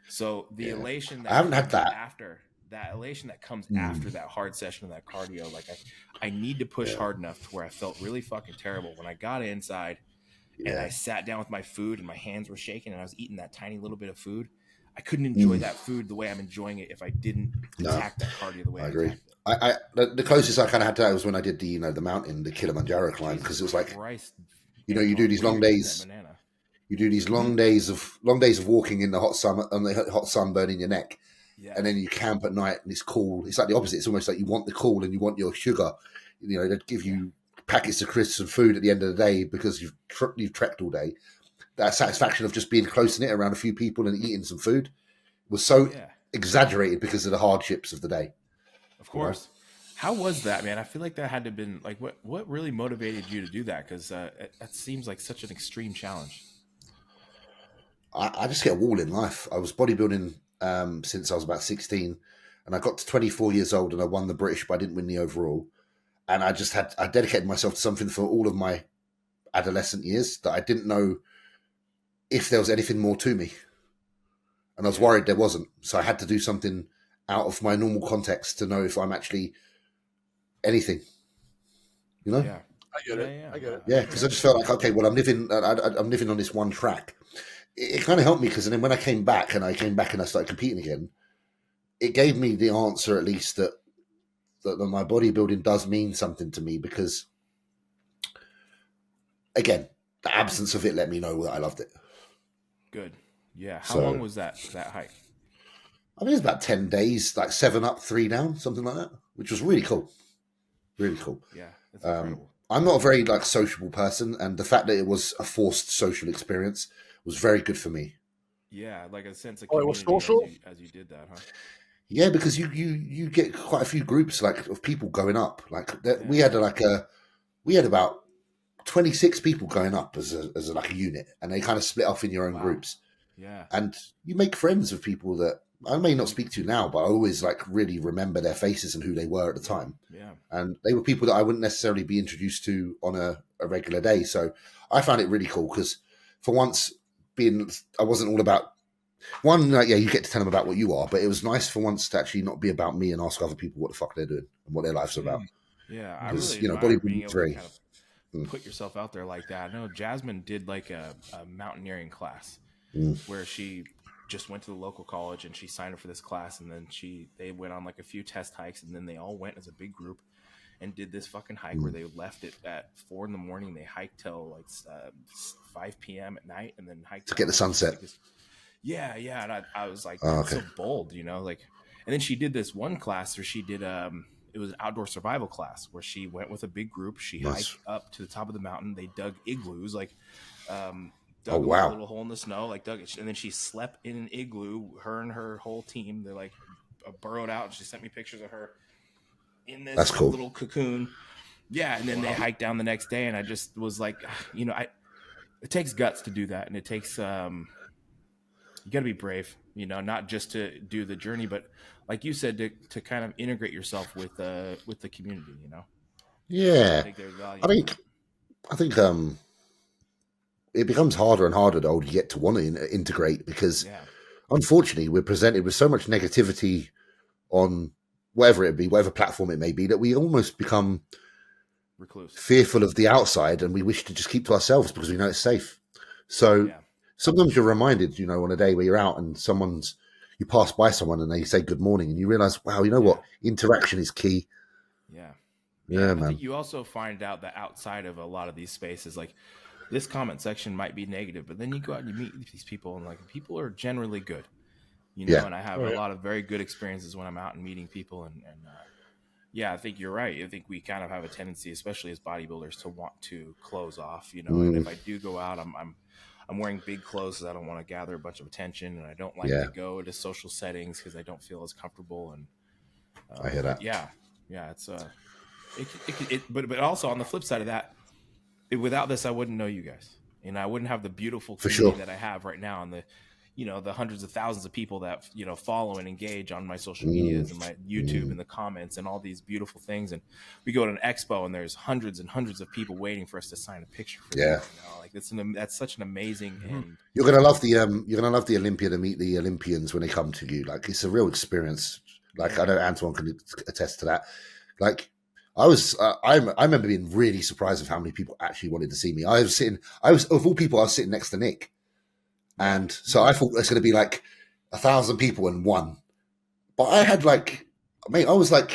So the elation that I haven't had that after that elation that comes after that hard session of that cardio, like I need to push hard enough to where I felt really fucking terrible when I got inside and I sat down with my food and my hands were shaking and I was eating that tiny little bit of food. I couldn't enjoy that food the way I'm enjoying it if I didn't attack that cardio the way I agree. The closest I kind of had to that was when I did the the mountain, the Kilimanjaro climb, because it was like you do these long days. You do these long days of walking in the hot sun, and the hot sun burning your neck, and then you camp at night and it's cool. It's like the opposite. It's almost like you want the cool and you want your sugar. They'd give you packets of crisps and food at the end of the day because you've trekked all day. That satisfaction of just being close knit around a few people and eating some food was so exaggerated because of the hardships of the day. Of course. How was that, man? I feel like that had to have been like what really motivated you to do that? Because that seems like such an extreme challenge. I just hit a wall in life. I was bodybuilding since I was about 16, and I got to 24 years old and I won the British, but I didn't win the overall. And I dedicated myself to something for all of my adolescent years that I didn't know if there was anything more to me. And I was worried there wasn't. So I had to do something out of my normal context to know if I'm actually anything, Yeah, I get it. Yeah, because I just felt like, okay, well, I'm living on this one track. It kind of helped me because then when I came back and I started competing again, it gave me the answer at least that my bodybuilding does mean something to me because, again, the absence of it let me know that I loved it. Good. Yeah. How long was that hike? I think it was about 10 days, like 7 up, 3 down, something like that, which was really cool. Really cool. Yeah, that's incredible. I'm not a very sociable person, and the fact that it was a forced social experience was very good for me. Yeah, like a sense of community. It was social as you did that, huh? Yeah, because you get quite a few groups of people going up. We had about 26 people going up as a unit, and they kind of split off in your own groups. Yeah, and you make friends with people that I may not speak to now, but I always really remember their faces and who they were at the time. Yeah, and they were people that I wouldn't necessarily be introduced to on a regular day. So I found it really cool because for once, I wasn't all about. One, you get to tell them about what you are, but it was nice for once to actually not be about me and ask other people what the fuck they're doing and what their lives are about. Yeah, I really being able to kind of put yourself out there like that. I know Jasmine did like a mountaineering class where she just went to the local college and she signed up for this class, and then they went on like a few test hikes, and then they all went as a big group and did this fucking hike where they left it at 4 a.m. They hiked till like 5 p.m. at night, and then hiked to get the sunset. Yeah, and I was like, that's so bold, and then she did this one class where she did it was an outdoor survival class where she went with a big group. She hiked up to the top of the mountain. They dug igloos, dug a little hole in the snow, dug it, and then she slept in an igloo. Her and her whole team, they burrowed out. And she sent me pictures of her in this little cocoon. Yeah, and then they hiked down the next day, and I just was like, it takes guts to do that, and it takes you got to be brave, not just to do the journey, but like you said, to kind of integrate yourself with the community, Yeah, I think it becomes harder and harder the older you get to want to integrate because, unfortunately, we're presented with so much negativity on whatever platform it may be, that we almost become recluse, fearful of the outside, and we wish to just keep to ourselves because we know it's safe. So. Yeah. Sometimes you're reminded, on a day where you're out and you pass by someone and they say good morning and you realize, wow, what? Interaction is key. Yeah. Yeah, man. I think you also find out that outside of a lot of these spaces, this comment section might be negative, but then you go out and you meet these people and people are generally good, and I have a lot of very good experiences when I'm out and meeting people. And I think you're right. I think we kind of have a tendency, especially as bodybuilders, to want to close off, and if I do go out, I'm wearing big clothes because I don't want to gather a bunch of attention, and I don't like to go to social settings because I don't feel as comfortable. And I hear that. Yeah, it's but also on the flip side of that, without this, I wouldn't know you guys, and I wouldn't have the beautiful community that I have right now. And the hundreds of thousands of people that, follow and engage on my social medias and my YouTube and the comments and all these beautiful things. And we go to an expo and there's hundreds and hundreds of people waiting for us to sign a picture for them. Like that's such an amazing, and you're gonna love the Olympia to meet the Olympians when they come to you. Like, it's a real experience. Like, I know Antoine can attest to that. Like, I remember being really surprised of how many people actually wanted to see me. I was of all people, I was sitting next to Nick. And so I thought there's going to be like 1,000 people and one. But I had I was not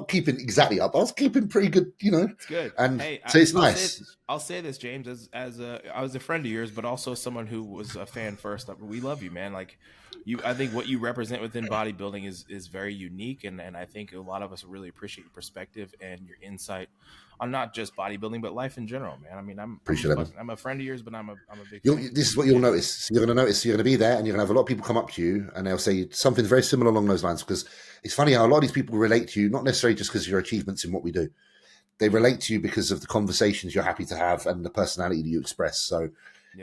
keeping exactly up. I was keeping pretty good, It's good. And so it's nice. I'll say this, James, as I was a friend of yours, but also someone who was a fan first. We love you, man. Like I think what you represent within bodybuilding is very unique. And I think a lot of us really appreciate your perspective and your insight on not just bodybuilding, but life in general, man. I mean, I'm a friend of yours, but I'm a big fan. This is what you'll notice. You're going to notice you're going to be there and you're going to have a lot of people come up to you and they'll say something very similar along those lines, because it's funny how a lot of these people relate to you, not necessarily just because of your achievements in what we do. They relate to you because of the conversations you're happy to have and the personality that you express. So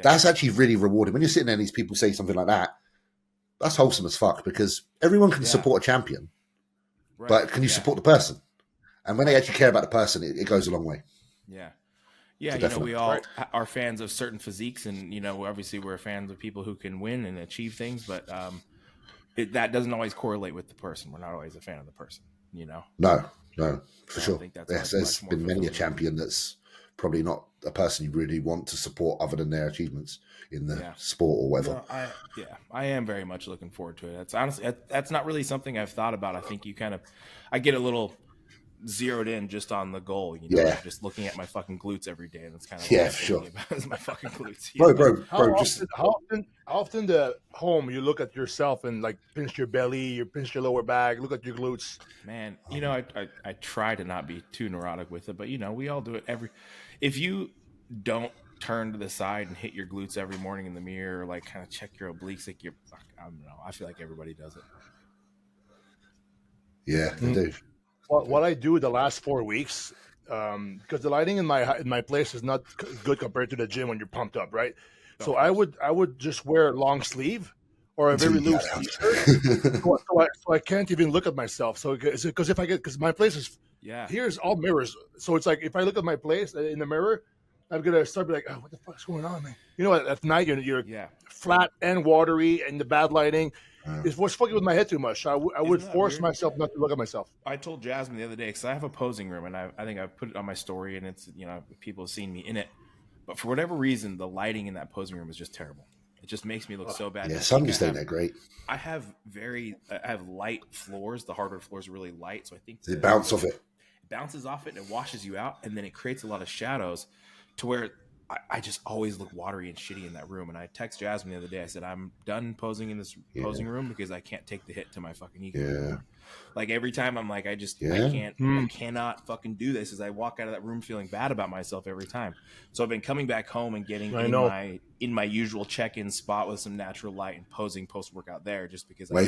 that's actually really rewarding. When you're sitting there and these people say something like that, that's wholesome as fuck, because everyone can support a champion, but can you support the person? And when they actually care about the person, it goes a long way. Yeah. Yeah, we all are fans of certain physiques, and, obviously we're fans of people who can win and achieve things, but that doesn't always correlate with the person. We're not always a fan of the person, No, for sure. I think that's there's been many a champion that's probably not a person you really want to support other than their achievements in the sport or whatever. No, I am very much looking forward to it. That's honestly, that's not really something I've thought about. I think I get a little zeroed in just on the goal, just looking at my fucking glutes every day, and that's kind of for sure. My fucking glutes, bro. How often the home you look at yourself and like pinch your belly, you pinch your lower back, look at your glutes? Man, I try to not be too neurotic with it, but we all do it if you don't turn to the side and hit your glutes every morning in the mirror, or like kind of check your obliques, like I don't know, I feel like everybody does it. Yeah, they do. What I do the last 4 weeks, because the lighting in my place is not good compared to the gym when you're pumped up, right? So I would just wear long sleeve or a very loose t-shirt, so I can't even look at myself. So because my place is here's all mirrors, so it's like if I look at my place in the mirror, I'm gonna start be like, oh, what the fuck's going on, man? At night you're flat and watery, and the bad lighting. It was fucking with my head too much. I would force myself not to look at myself. I told Jasmine the other day, because I have a posing room, and I think I put it on my story, and it's people have seen me in it, but for whatever reason, the lighting in that posing room is just terrible. It just makes me look so bad. Yeah, some just ain't that great. I have light floors. The hardwood floors are really light, so I think it bounces off it. It bounces off it and it washes you out, and then it creates a lot of shadows, to where I just always look watery and shitty in that room. And I text Jasmine the other day. I said, I'm done posing in this posing room because I can't take the hit to my fucking ego. Yeah. Like every time I'm like, I cannot fucking do this, as I walk out of that room feeling bad about myself every time. So I've been coming back home and getting in my usual check-in spot with some natural light and posing post-workout there, just because I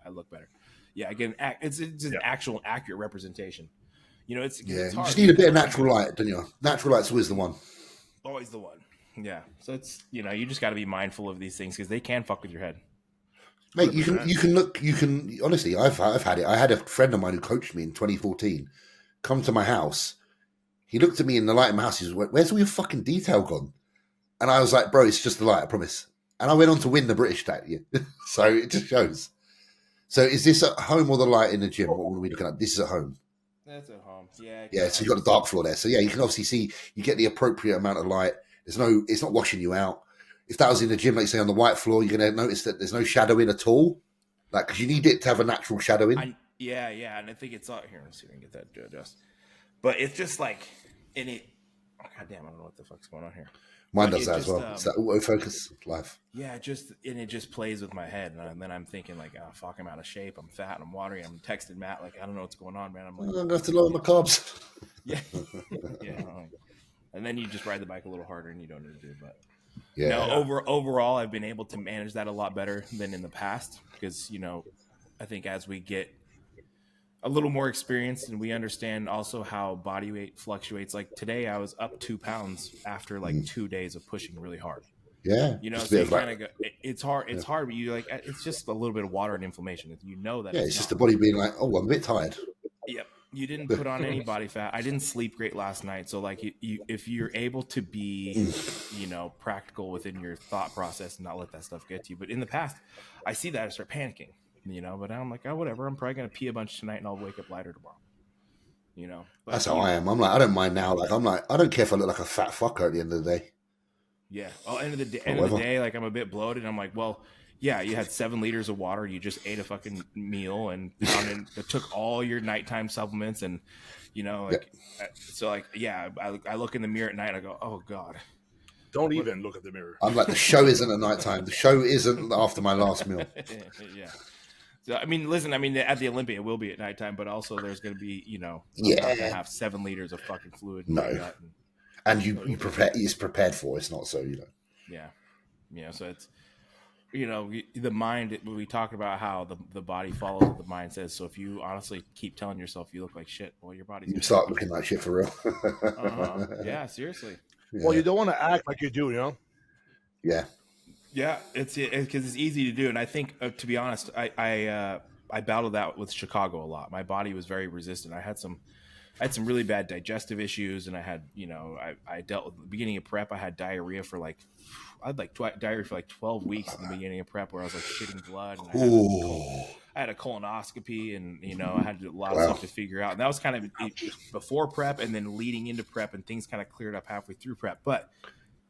look better. Yeah, again, it's an actual accurate representation. It's hard. You just need a bit of natural light, don't you? Natural light's always the one. Always the one. Yeah. So it's, you just got to be mindful of these things, because they can fuck with your head. Mate, you can honestly, I've had it. I had a friend of mine who coached me in 2014 come to my house. He looked at me in the light in my house. He was, where's all your fucking detail gone? And I was like, bro, it's just the light, I promise. And I went on to win the British that year. So it just shows. So is this at home or the light in the gym? What are we looking at? This is at home. That's at home. Yeah. Yeah, so you've got the dark floor there. So yeah, you can obviously see, you get the appropriate amount of light. It's not washing you out. If that was in the gym, like you say, on the white floor, you're going to notice that there's no shadowing at all. Like, because you need it to have a natural shadowing. Yeah. And I think it's out here. Let's see if I can get that to adjust. But it's just like, God damn, I don't know what the fuck's going on here. Mine does that as well. It's that autofocus life. Yeah, it just plays with my head, and then I'm thinking like, oh fuck, I'm out of shape, I'm fat, I'm watery. I'm texting Matt like, I don't know what's going on, man. I'm like, I'm gonna have to lower my carbs. Yeah. And then you just ride the bike a little harder, and you don't need to do. But overall, I've been able to manage that a lot better than in the past, because I think as we get a little more experienced and we understand also how body weight fluctuates. Like today I was up 2 pounds after 2 days of pushing really hard. Yeah, You know, just a so bit you of kind like, of go. It's hard. It's hard, but you like. It's just a little bit of water and inflammation. You know that. yeah, it's it's just not. the body being like, oh, I'm a bit tired. Yep. You didn't put on any body fat. I didn't sleep great last night. So like if you're able to be, you know, practical within your thought process and not let that stuff get to you. But in the past, I see that I start panicking, you know, but I'm like, oh, whatever. I'm probably going to pee a bunch tonight and I'll wake up lighter tomorrow. You know, but That's how I am. I'm like, I don't mind now. Like, I'm like, I don't care if I look like a fat fucker at the end of the day. Yeah. Oh, end of the day, like I'm a bit bloated. I'm like, well, yeah, you had 7 liters of water. You just ate a fucking meal and pounded. It took all your nighttime supplements, and you know, like, so, like, yeah. I look in the mirror at night. And I go, oh god. Don't even look at the mirror. I'm like, the show isn't at nighttime. The show isn't after my last meal. Yeah. So I mean, listen. I mean, at the Olympia, it will be at nighttime, but also there's going to be, you know, I'm not going to have 7 liters of fucking fluid. In my gut and you prepare. It's prepared for. It's not so, you know. Yeah. Yeah. So it's, you know, the mind, we talk about how the body follows what the mind says. So if you honestly keep telling yourself you look like shit, well, your body's you start looking like shit for real. Yeah, seriously. Well, you don't want to act like you do, you know? Yeah. Yeah, it's because it's easy to do. And I think, to be honest, I battled that with Chicago a lot. My body was very resistant. I had some really bad digestive issues, and I had, you know, I dealt with the beginning of prep. I had diarrhea for like, diarrhea for like 12 weeks in the beginning of prep, where I was like shitting blood. And I had a colonoscopy, and, you know, I had a lot of stuff to figure out. And that was kind of before prep, and then leading into prep, and things kind of cleared up halfway through prep. But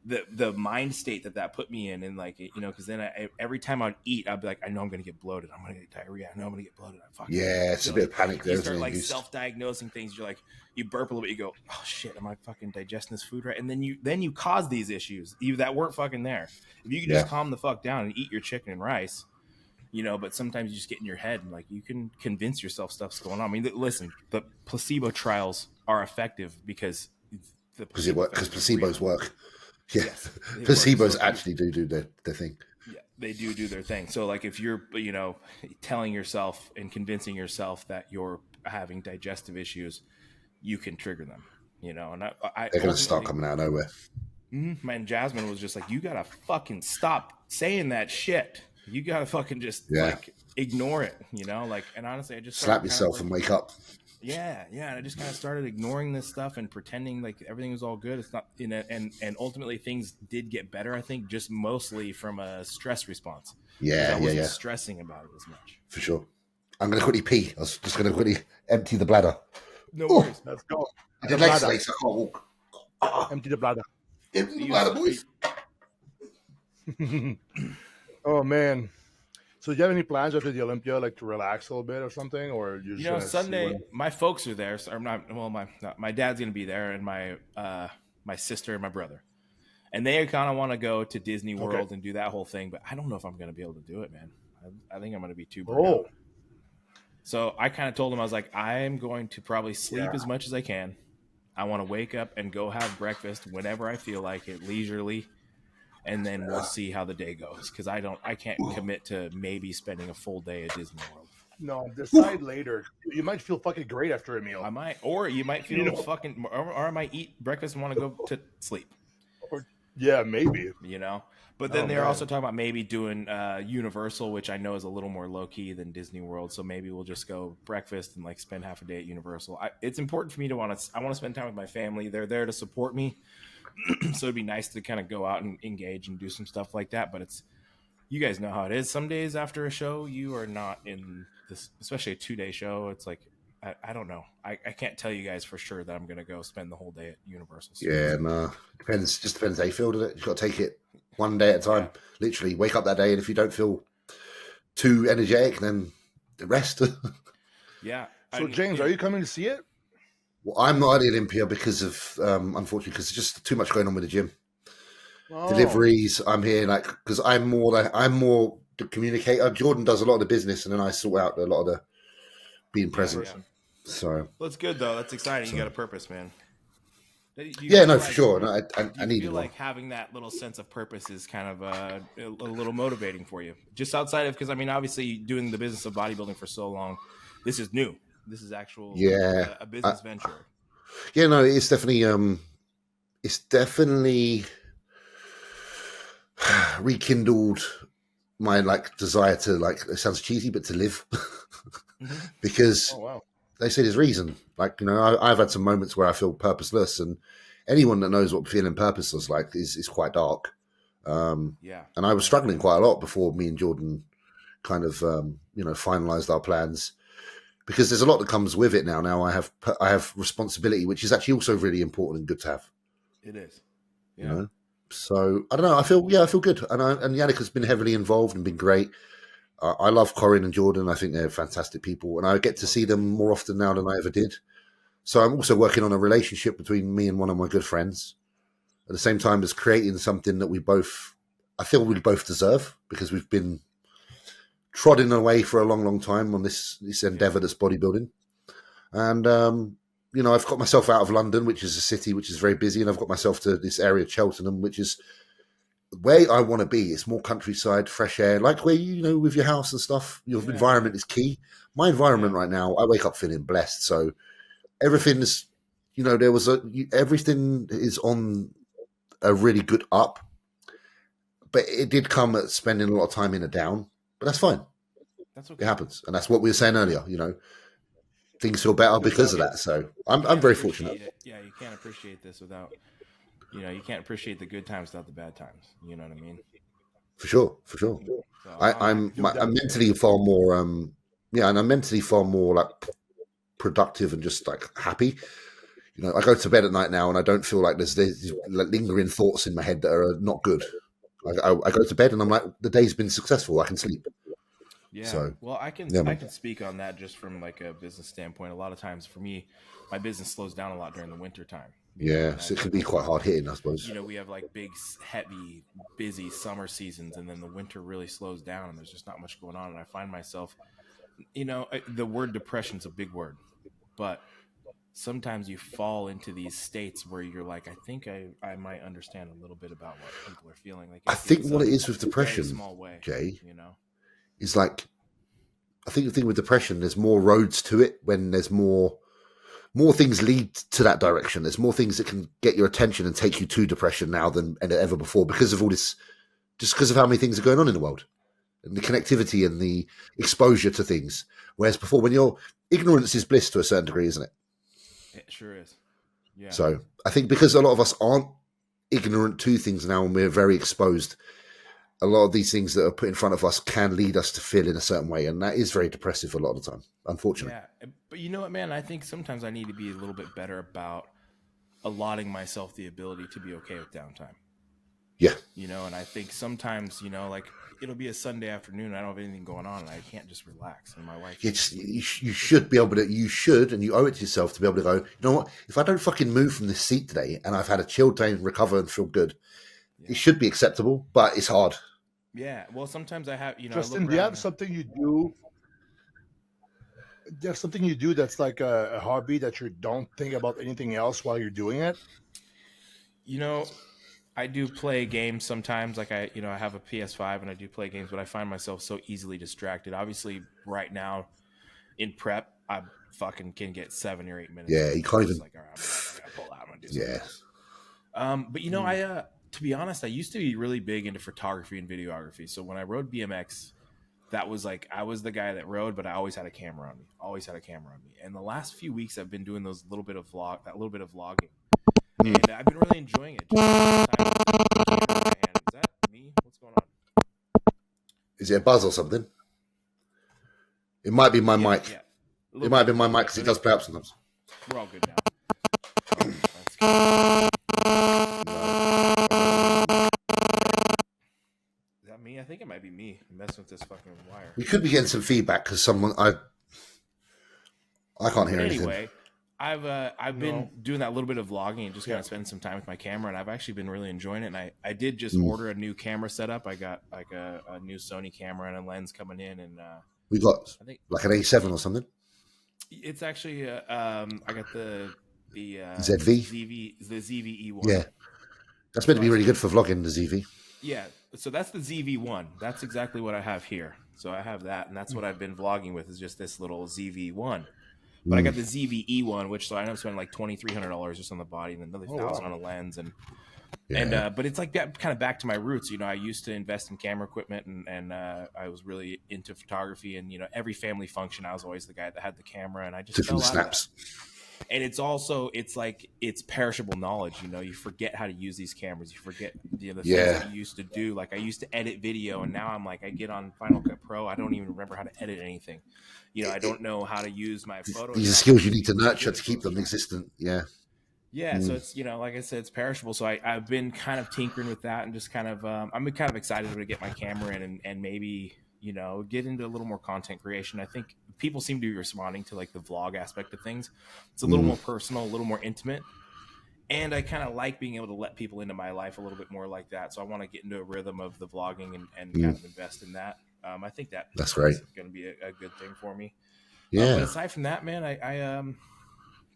the mind state that put me in, and like, you know, because then every time I'd eat, I'd be like, I know I'm going to get bloated. I'm going to get diarrhea. I know I'm going to get bloated. It's a bit of panic there. You start like self-diagnosing things. You're like, you burp a little bit. You go, oh shit, am I fucking digesting this food right? And then you cause these issues that weren't fucking there. If you could just calm the fuck down and eat your chicken and rice, you know. But sometimes you just get in your head, and like, you can convince yourself stuff's going on. I mean, listen, the placebo trials are effective because placebos work. Yeah, yes, placebos so actually do their thing. Yeah, they do their thing. So like, if you're, you know, telling yourself and convincing yourself that you're having digestive issues, you can trigger them, you know. And they're going to start coming out of nowhere. And Jasmine was just like, you got to fucking stop saying that shit. You got to fucking just like ignore it, you know. Like, and honestly, I just slap yourself and wake up. Yeah. And I just kind of started ignoring this stuff and pretending like everything was all good. It's not, you know, and ultimately things did get better, I think, just mostly from a stress response. I wasn't stressing about it as much. For sure. I'm going to quickly pee. I was just going to quickly empty the bladder. No worries. Let's go. I did legs, so I can't walk. Empty the bladder. Empty the bladder, boys. Oh, man. So do you have any plans after the Olympia, like to relax a little bit or something, or you know, Sunday my folks are there, so I'm not. Well, my dad's gonna be there, and my sister and my brother, and they kind of want to go to Disney World and do that whole thing, but I don't know if I'm gonna be able to do it, man. I think I'm gonna be too burnt out. So I kind of told him, I was like, I'm going to probably sleep as much as I can. I want to wake up and go have breakfast whenever I feel like it, leisurely. And then we'll see how the day goes, because I can't commit to maybe spending a full day at Disney World. No, decide later. You might feel fucking great after a meal. I might, or you might feel fucking, or I might eat breakfast and want to go to sleep. Or, yeah, maybe. You know, but then they're also talking about maybe doing Universal, which I know is a little more low key than Disney World. So maybe we'll just go breakfast and like spend half a day at Universal. It's important for me I want to spend time with my family. They're there to support me. So it'd be nice to kind of go out and engage and do some stuff like that. But you guys know how it is. Some days after a show, you are not in this, especially a 2-day show. It's like, I don't know. I can't tell you guys for sure that I'm going to go spend the whole day at Universal Studios. Yeah, no. Just depends how you feel, doesn't it? You've got to take it one day at a time. Yeah. Literally, wake up that day, and if you don't feel too energetic, then the rest. Yeah. So, James, are you coming to see it? Well, I'm not at the Olympia because of, unfortunately, because there's just too much going on with the gym. Deliveries. I'm here because I'm more the communicator. Jordan does a lot of the business, and then I sort out a lot of the being present. Yeah. So, well, it's good though. That's exciting. You got a purpose, man. For sure. No, I need feel like having that little sense of purpose is kind of a little motivating for you. Just outside of, because I mean, obviously, doing the business of bodybuilding for so long, this is new. This is actual a business venture. Yeah, no, it's definitely rekindled my like desire to like. It sounds cheesy, but to live, because they say there's reason. Like I've had some moments where I feel purposeless, and anyone that knows what feeling purposeless like is quite dark. And I was struggling quite a lot before me and Jordan kind of finalized our plans, because there's a lot that comes with it now. Now I have responsibility, which is actually also really important and good to have. It is. Yeah. So I don't know. I feel good, and Yannick has been heavily involved and been great. I love Corinne and Jordan. I think they're fantastic people, and I get to see them more often now than I ever did. So I'm also working on a relationship between me and one of my good friends, at the same time as creating something that I feel we both deserve, because we've been trodden away for a long, long time on this endeavor that's bodybuilding. And, I've got myself out of London, which is a city which is very busy, and I've got myself to this area of Cheltenham, which is where I want to be. It's more countryside, fresh air, like where, with your house and stuff, your environment is key. My environment right now, I wake up feeling blessed. So everything's, everything is on a really good up, but it did come at spending a lot of time in a down, but that's fine. That's okay. It happens. And that's what we were saying earlier, things feel better because of that. So I'm very fortunate. Yeah, you can't appreciate this without, you can't appreciate the good times without the bad times. You know what I mean? For sure. So I'm mentally far more, and I'm mentally far more like productive and just like happy. I go to bed at night now and I don't feel like there's lingering thoughts in my head that are not good. I go to bed and I'm like, the day's been successful. I can sleep. Yeah. So, well, I can speak on that just from like a business standpoint. A lot of times for me, my business slows down a lot during the winter time. Yeah, so it can be quite hard hitting, I suppose. We have like big, heavy, busy summer seasons, and then the winter really slows down, and there's just not much going on. And I find myself, the word depression is a big word, but sometimes you fall into these states where you're like, I think I might understand a little bit about what people are feeling. Like I think what it is with depression, small way, Jay, is like, I think the thing with depression, there's more roads to it when there's more things lead to that direction. There's more things that can get your attention and take you to depression now than ever before, because of all this, just because of how many things are going on in the world and the connectivity and the exposure to things. Whereas before, ignorance is bliss to a certain degree, isn't it? It sure is. Yeah. So I think because a lot of us aren't ignorant to things now and we're very exposed, a lot of these things that are put in front of us can lead us to feel in a certain way. And that is very depressive a lot of the time, unfortunately. Yeah. But you know what, man? I think sometimes I need to be a little bit better about allotting myself the ability to be okay with downtime. Yeah. And I think sometimes, like it'll be a Sunday afternoon and I don't have anything going on and I can't just relax. And my wife, you should be able to, and you owe it to yourself to be able to go, you know what, if I don't fucking move from this seat today and I've had a chilled day and recover and feel good, it should be acceptable, but it's hard. Yeah. Well, sometimes I have, Justin, do you have something you do? There's something you do that's like a hobby that you don't think about anything else while you're doing it? I do play games sometimes. Like I have a PS5 and I do play games, but I find myself so easily distracted. Obviously, right now in prep, I fucking can get 7 or 8 minutes. Yeah, you can't even. Like, all right, I gotta pull out. I'm gonna do something. But I, to be honest, I used to be really big into photography and videography. So when I rode BMX, that was like I was the guy that rode, but I always had a camera on me. And the last few weeks, I've been doing that little bit of vlogging. And I've been really enjoying it. Is that me? What's going on? Is it a buzz or something? It might be my mic. Yeah. It might be my mic because it does play up sometimes. We're all good now. Is that me? I think it might be me. I'm messing with this fucking wire. We could be getting some feedback because I can't hear anything. Anyway. I've been doing that little bit of vlogging and just kind of spending some time with my camera, and I've actually been really enjoying it. And I did just order a new camera setup. I got like a new Sony camera and a lens coming in, and we got like an A7 or something. It's actually I got the ZV, the ZV-E1. Yeah, that's meant to be really good for vlogging. The ZV. Yeah, so that's the ZV-1. That's exactly what I have here. So I have that, and that's what I've been vlogging with is just this little ZV-1. But I got the ZV-E1, which so I end up spending like $2,300 just on the body and then another $1,000 on a lens. And Yeah. And but it's like that kind of back to my roots. I used to invest in camera equipment, and I was really into photography. And every family function, I was always the guy that had the camera, and I just took fell the out snaps. of that. And it's like it's perishable knowledge. You forget how to use these cameras. You forget the things that you used to do. Like I used to edit video, and now I'm like, I get on Final Cut Pro. I don't even remember how to edit anything. I don't know how to use my photos. These are skills you need to nurture to keep them existent. Yeah. Yeah, so it's like I said, it's perishable. So I've been kind of tinkering with that, and just kind of I'm kind of excited to get my camera in and maybe get into a little more content creation. I think people seem to be responding to like the vlog aspect of things. It's a little more personal, a little more intimate, and I kind of like being able to let people into my life a little bit more like that. So I want to get into a rhythm of the vlogging and kind of invest in that. I think that's great. Going to be a good thing for me. Yeah. But aside from that, man, I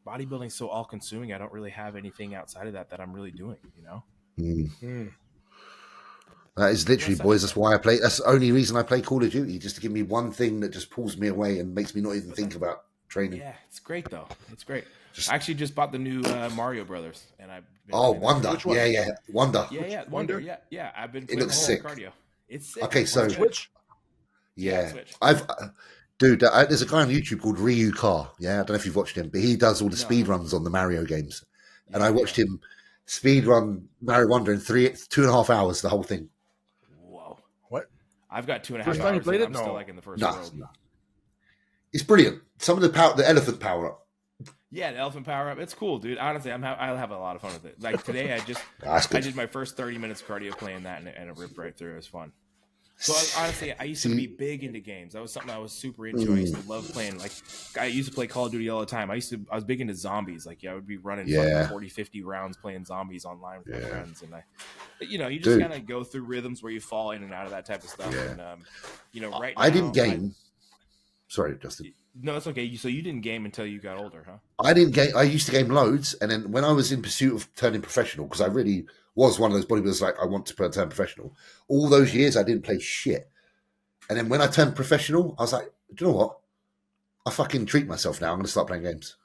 bodybuilding's so all consuming. I don't really have anything outside of that I'm really doing, That is literally, boys. That's why I play. That's the only reason I play Call of Duty, just to give me one thing that just pulls me away and makes me not even think about training. Yeah, it's great though. It's great. I actually just bought the new Mario Brothers, and I've been Wonder. Yeah, Wonder. Yeah, Wonder. Yeah. I've been playing it looks sick. cardio. It's sick. Okay, so Switch. Yeah, Switch. Dude, there's a guy on YouTube called Ryu Car. Yeah, I don't know if you've watched him, but he does all the speed runs on the Mario games. And I watched him speed run Mario Wonder in 2.5 hours, the whole thing. Whoa. What? I've got 2.5 hours. First time you played it? I'm No. still like in the first world. No. It's brilliant. Some of the elephant power up. Yeah, the elephant power up. It's cool, dude. Honestly, I'll have a lot of fun with it. Like today, I did my first 30 minutes of cardio playing that, and it ripped right through. It was fun. So honestly, I used to be big into games. That was something I was super into. I used to love playing. Like I used to play Call of Duty all the time. I was big into zombies. Like I would be running 40, 50 rounds playing zombies online with my friends. And you just kind of go through rhythms where you fall in and out of that type of stuff. Yeah. And right now, I didn't game. Sorry, Justin. No, that's okay. So you didn't game until you got older, huh? I didn't game. I used to game loads, and then when I was in pursuit of turning professional, because I really was one of those bodybuilders like I want to turn professional. All those years I didn't play shit, and then when I turned professional, I was like, do you know what? I fucking treat myself now. I'm going to start playing games.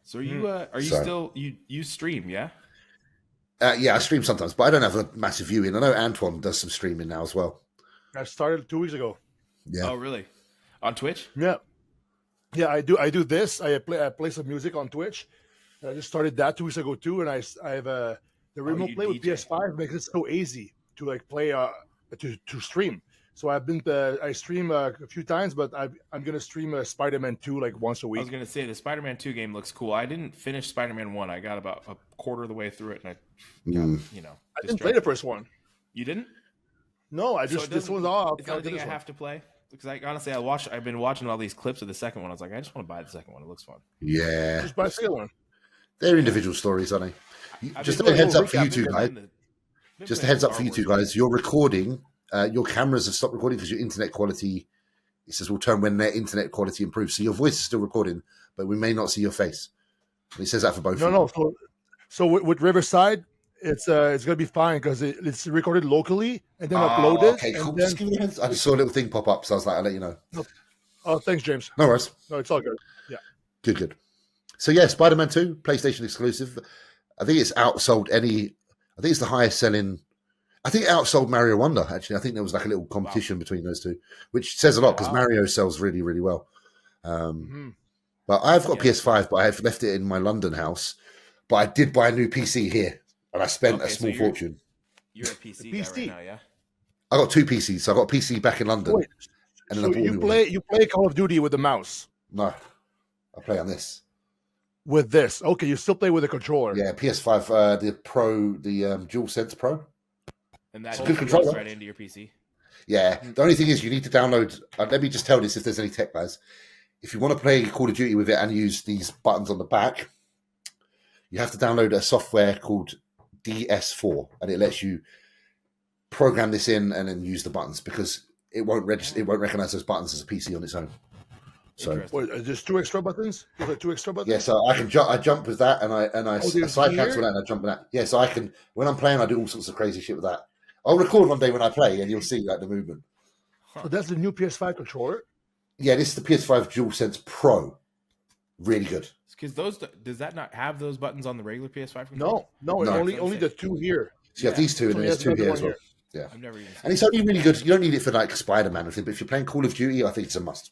So are you still you stream? Yeah. Yeah, I stream sometimes, but I don't have a massive viewing. I know Antoine does some streaming now as well. I started 2 weeks ago. Yeah. Oh, really? On Twitch? Yeah. Yeah, I do this. I play some music on Twitch. I just started that 2 weeks ago too, and I have the remote play with PS5 makes it so easy to like play to stream. So I stream a few times, but I'm gonna stream Spider-Man 2 like once a week. I was gonna say the Spider-Man 2 game looks cool. I didn't finish Spider-Man 1. I got about a quarter of the way through it, and I didn't play the first one. You didn't? No, this one's all. It's the only thing I have to play. Because honestly, I've been watching all these clips of the second one. I was like, I just want to buy the second one. It looks fun. Yeah. Just buy the second one. They're individual stories, aren't they? Just a heads up for you two guys. Just a heads up for you two guys. You're recording. Your cameras have stopped recording because your internet quality. It says will turn when their internet quality improves. So your voice is still recording, but we may not see your face. It says that for both. No. So with Riverside, it's gonna be fine because it's recorded locally and then uploaded. Okay, cool. Then... I just saw a little thing pop up, so I was like, I'll let you know. Oh, thanks, James. No worries. No, it's all good. Yeah. Good. So yeah, Spider-Man 2, PlayStation exclusive. I think it's outsold I think it's the highest selling. I think it outsold Mario Wonder, actually. I think there was like a little competition between those two, which says a lot because Mario sells really, really well. But I've got PS5, but I have left it in my London house. But I did buy a new PC here, and I spent a small fortune. You're a PC guy right now, yeah? I got two PCs. So I got a PC back in London. Wait, and then you play Call of Duty with the mouse? No, I play on this. With this, okay, you still play with a controller? Yeah, PS5, the Pro, the DualSense Pro. And that's good controller right into your PC. Yeah, the only thing is you need to download. Let me just tell this if there's any tech guys. If you want to play Call of Duty with it and use these buttons on the back, you have to download a software called DS4, and it lets you program this in and then use the buttons because it won't register. It won't recognize those buttons as a PC on its own. So there's two extra buttons. Is there two extra buttons? Yeah, so I can jump. I jump with that, and I side cancel that, and I jump with that. Yeah, so I can when I'm playing, I do all sorts of crazy shit with that. I'll record one day when I play, and you'll see like the movement. So that's the new PS5 controller. Yeah, this is the PS5 DualSense Pro. Really good. Because does that not have those buttons on the regular PS5 controller? No. Only the two here. So you have these two, and then there's two here as well. Yeah, I've never even seen and it's only really good. You don't need it for like Spider-Man or anything, but if you're playing Call of Duty, I think it's a must.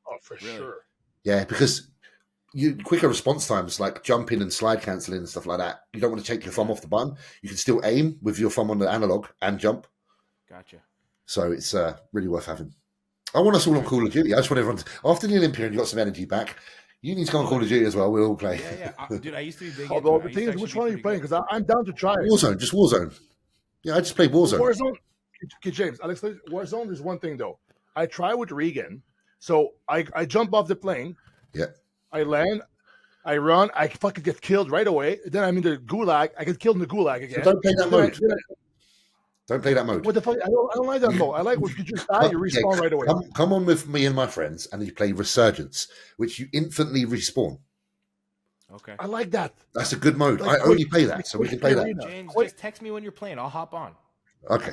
Oh, for sure. Yeah, because quicker response times, like jumping and slide cancelling and stuff like that. You don't want to take your thumb off the button. You can still aim with your thumb on the analog and jump. Gotcha. So it's really worth having. I want us all on Call of Duty. I just want everyone after the Olympia and you got some energy back. You need to go on Call of Duty as well. We'll all play. Yeah. Dude, I used to be big. Although the thing is, which one are you playing? Because I'm down to try it. Warzone, just Warzone. Yeah, I just play Warzone. Warzone. Okay, James, Alex, Warzone is one thing though. I try with Regan, so I jump off the plane. Yeah. I land. I run. I fucking get killed right away. Then I'm in the gulag. I get killed in the gulag again. So don't play that mode. Don't play that mode. What the fuck? I don't like that mode. I like when you just die, you respawn right away. Come on with me and my friends, and you play Resurgence, which you instantly respawn. Okay. I like that. That's a good mode. I only play that, so we can play that. James, just text me when you're playing. I'll hop on. Okay.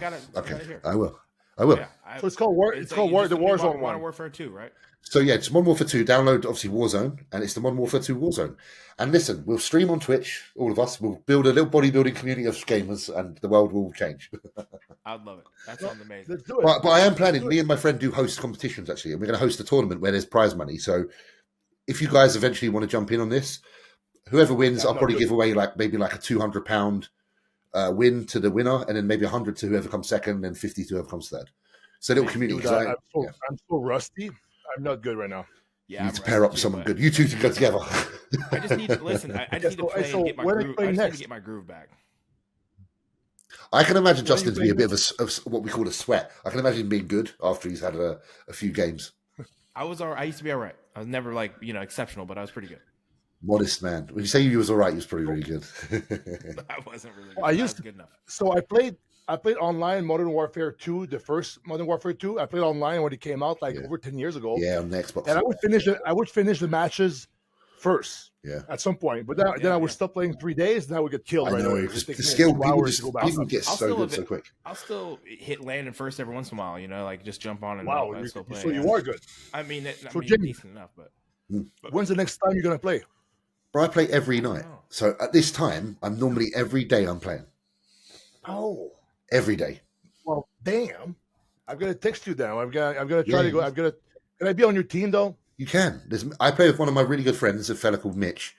I will. Yeah, so it's called the Warzone one. Modern Warfare 2, right? So yeah, it's Modern Warfare 2. Download obviously Warzone, and it's the Modern Warfare 2 Warzone. And listen, we'll stream on Twitch. All of us. We'll build a little bodybuilding community of gamers, and the world will change. I'd love it. That sounds amazing. Let's do it. But I am planning. Me and my friend do host competitions actually, and we're going to host a tournament where there's prize money. So if you guys eventually want to jump in on this, whoever wins, I'll probably give away maybe a £200 win to the winner, and then maybe 100 to whoever comes second, and 50 to whoever comes third. So little community. I'm so rusty. I'm not good right now. Yeah, you need to pair up with someone good. You two can go together. I just need to listen. I just need to play and get my groove. I just need to get my groove back. I can imagine Justin to be a bit of what we call a sweat. I can imagine him being good after he's had a few games. I used to be all right. I was never exceptional, but I was pretty good. Modest man. When you say you was all right, you was probably really good. I wasn't really good. I used to, good enough. So I played online Modern Warfare 2, the first Modern Warfare 2. I played online when it came out over 10 years ago. Yeah, on the Xbox. And I would finish the matches first. Yeah. At some point. But then I would stop playing 3 days, and I would get killed right away. The skill people get so good so quick. I'll still hit landing first every once in a while, just jump on and still play. So you are good. I mean, Jimmy, decent enough, but when's the next time you're gonna play? But I play every night. So at this time, I'm normally every day I'm playing. Oh. Every day. Well, damn. I'm gonna text you now. I'm gonna try to go. Can I be on your team though? You can. I play with one of my really good friends, a fella called Mitch,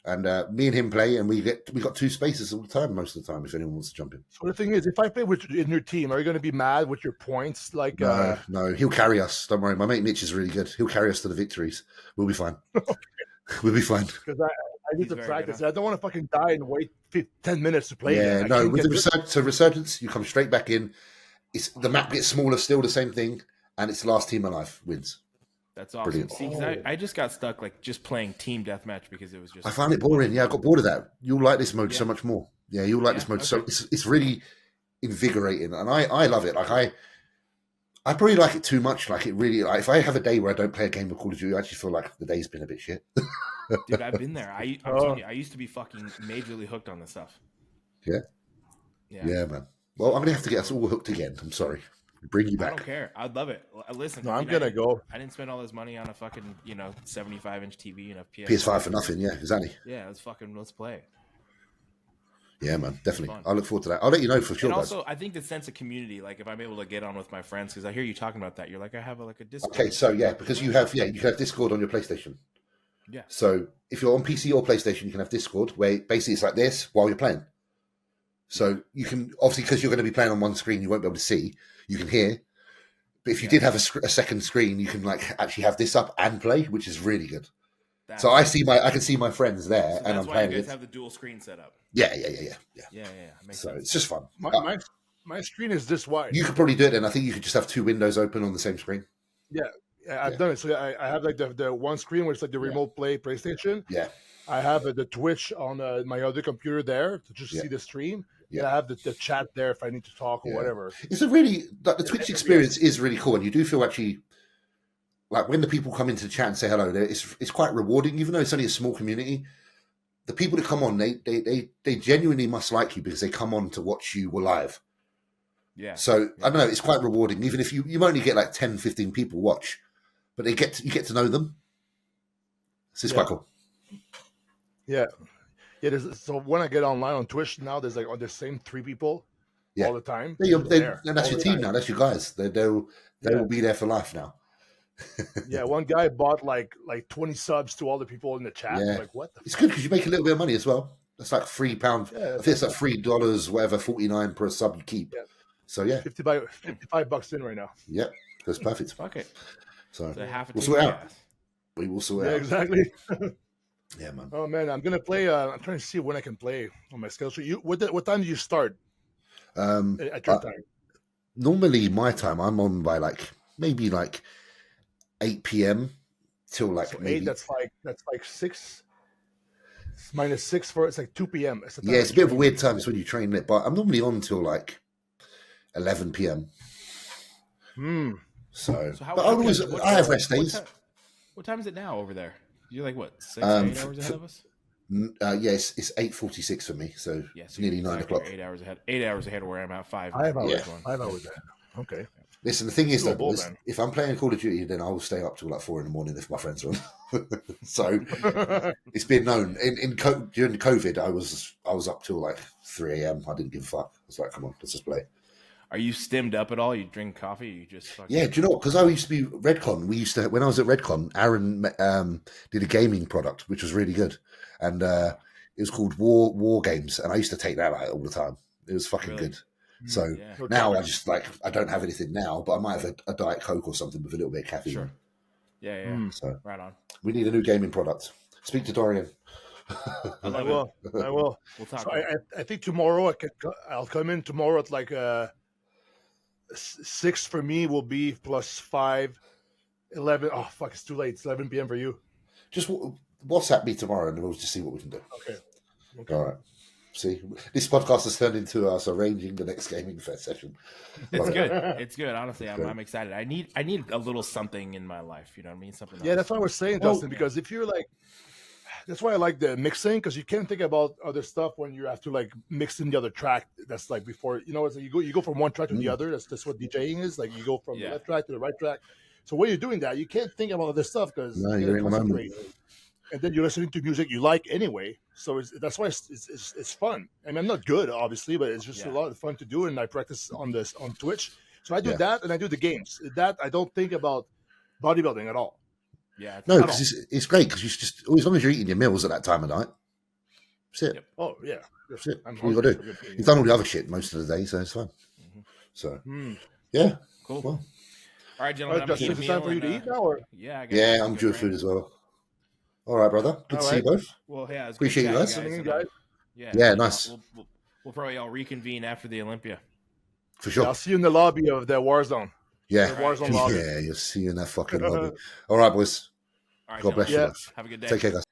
and me and him play, and we got 2 spaces all the time, most of the time, if anyone wants to jump in. So the thing is, if I play in your team, are you going to be mad with your points? No, he'll carry us. Don't worry. My mate Mitch is really good. He'll carry us to the victories. We'll be fine. We'll be fine. Because I need to practice. I don't want to fucking die and wait 10 minutes to play. Yeah, no. With the Resurgence, you come straight back in. The map gets smaller, still the same thing, and it's last team alive wins. That's awesome. Brilliant. See, because I just got stuck just playing team deathmatch because it was just. I found it boring. Yeah, I got bored of that. You'll like this mode so much more. Yeah, you'll like this mode. Okay. So it's really invigorating, and I love it. I probably like it too much. It really. If I have a day where I don't play a game of Call of Duty, I actually feel like the day's been a bit shit. Dude, I've been there. I'm telling you, I used to be fucking majorly hooked on this stuff. Yeah. Yeah, man. Well, I'm gonna have to get us all hooked again. I'm sorry. Bring you back. I don't care. I'd love it. Listen, I'm gonna go. I didn't spend all this money on a fucking 75-inch TV and a PS5 for nothing. Yeah, exactly. Yeah, let's play. Yeah, man, definitely. I look forward to that. I'll let you know for sure. And also, I think the sense of community, if I'm able to get on with my friends, because I hear you talking about that. You're like, I have a Discord. Okay, so because you have Discord on your PlayStation. Yeah. So if you're on PC or PlayStation, you can have Discord where basically it's like this while you're playing. So you can obviously, because you're going to be playing on one screen, you won't be able to see. You can hear. But if you did have a second screen, you can actually have this up and play, which is really good. So I can see my friends there, and I'm playing. You guys have the dual screen set up. Yeah. Makes so sense. It's just fun. My screen is this wide. You could probably do it, and I think you could just have 2 windows open on the same screen. Yeah, I've done it. So I have the one screen where it's the remote play PlayStation. Yeah. I have the Twitch on my other computer there to just see the stream. Yeah, I have the chat there if I need to talk or whatever. It's a really the Twitch experience is really cool, and you do feel actually when the people come into the chat and say hello, it's quite rewarding, even though it's only a small community. The people that come on, they genuinely must like you because they come on to watch you live. Yeah. So I don't know, it's quite rewarding, even if you only get 10, 15 people watch, but you get to know them. So it's quite cool. Yeah. Yeah, so when I get online on Twitch now, there's like the same 3 people all the time. And that's your team now. That's your guys. They will be there for life now. Yeah, one guy bought like 20 subs to all the people in the chat. Yeah. Like, what? It's good because you make a little bit of money as well. That's like £3. I think it's like $3, whatever, 49 per sub you keep. Yeah. So yeah, $55 in right now. Yep, that's perfect. Fuck it. So half a we'll sort it out. We will sort it out. Exactly. Yeah, man. Oh man, I'm gonna play. I'm trying to see when I can play on my schedule. What time do you start? At your time? Normally, my time, I'm on by maybe 8 p.m. till So maybe 8. That's like 6 minus 6 for it's like 2 p.m. It's a bit of a weird time. It's when you train it, but I'm normally on till 11 p.m. So how, but I have rest days. What time is it now over there? You're like what, 6 8 hours ahead of us? Yes, it's 8:46 for me, so it's nearly 9 o'clock. 8 hours ahead. 8 hours ahead of where I'm at. 5 hours. Yeah. 5 hours ahead. Okay. Listen, the thing is that Bull, if I'm playing Call of Duty, then I will stay up till 4 a.m. if my friends are on. So it's been known. During COVID, I was up till 3 a.m. I didn't give a fuck. I was like, come on, let's just play. Are you stimmed up at all? You drink coffee? You just fucking... Yeah, do you know what? Because I used to be Redcon. When I was at Redcon, Aaron did a gaming product which was really good, and it was called War Games, and I used to take that out all the time. It was fucking good. So now I just I don't have anything now, but I might have a Diet Coke or something with a little bit of caffeine. Sure. Yeah. So right on. We need a new gaming product. Speak to Dorian. I will. We'll talk. So I think tomorrow I'll come in tomorrow at 6 for me will be plus 5, 11. Oh fuck! It's too late. It's 11 p.m. for you. Just WhatsApp me tomorrow, and we'll just see what we can do. Okay. All right. See, this podcast has turned into us arranging the next gaming fest session. It's good. It's good. Honestly, I'm excited. I need a little something in my life. You know what I mean? Something. Yeah, that's what I was saying, Justin. Because if you're that's why I like the mixing, because you can't think about other stuff when you have to mix in the other track. That's before it's you go from one track to the other. That's what DJing is. You go from the left track to the right track. So when you're doing that, you can't think about other stuff because you're in the moment. And then you're listening to music you like anyway. So that's why it's fun. And I'm not good, obviously, but it's just a lot of fun to do. And I practice on Twitch. So I do that, and I do the games. That I don't think about bodybuilding at all. Yeah. No, because it's great because you just as long as you're eating your meals at that time of night. That's it. Yep. Oh yeah. That's it. That's what you got to do. You've done all the other shit most of the day, so it's fine. So yeah. Cool. Well, all right, gentlemen. Justin, it's time for you to eat now, or I'm due food as well. All right, brother. Good to see you both. Well, yeah, appreciate you guys. Yeah, nice. We'll probably all reconvene after the Olympia. For sure. I'll see you in the lobby of the Warzone. Yeah. Warzone lobby. Yeah, you'll see you in that fucking lobby. All right, boys. All right, God bless you. Have a good day. Take care, guys.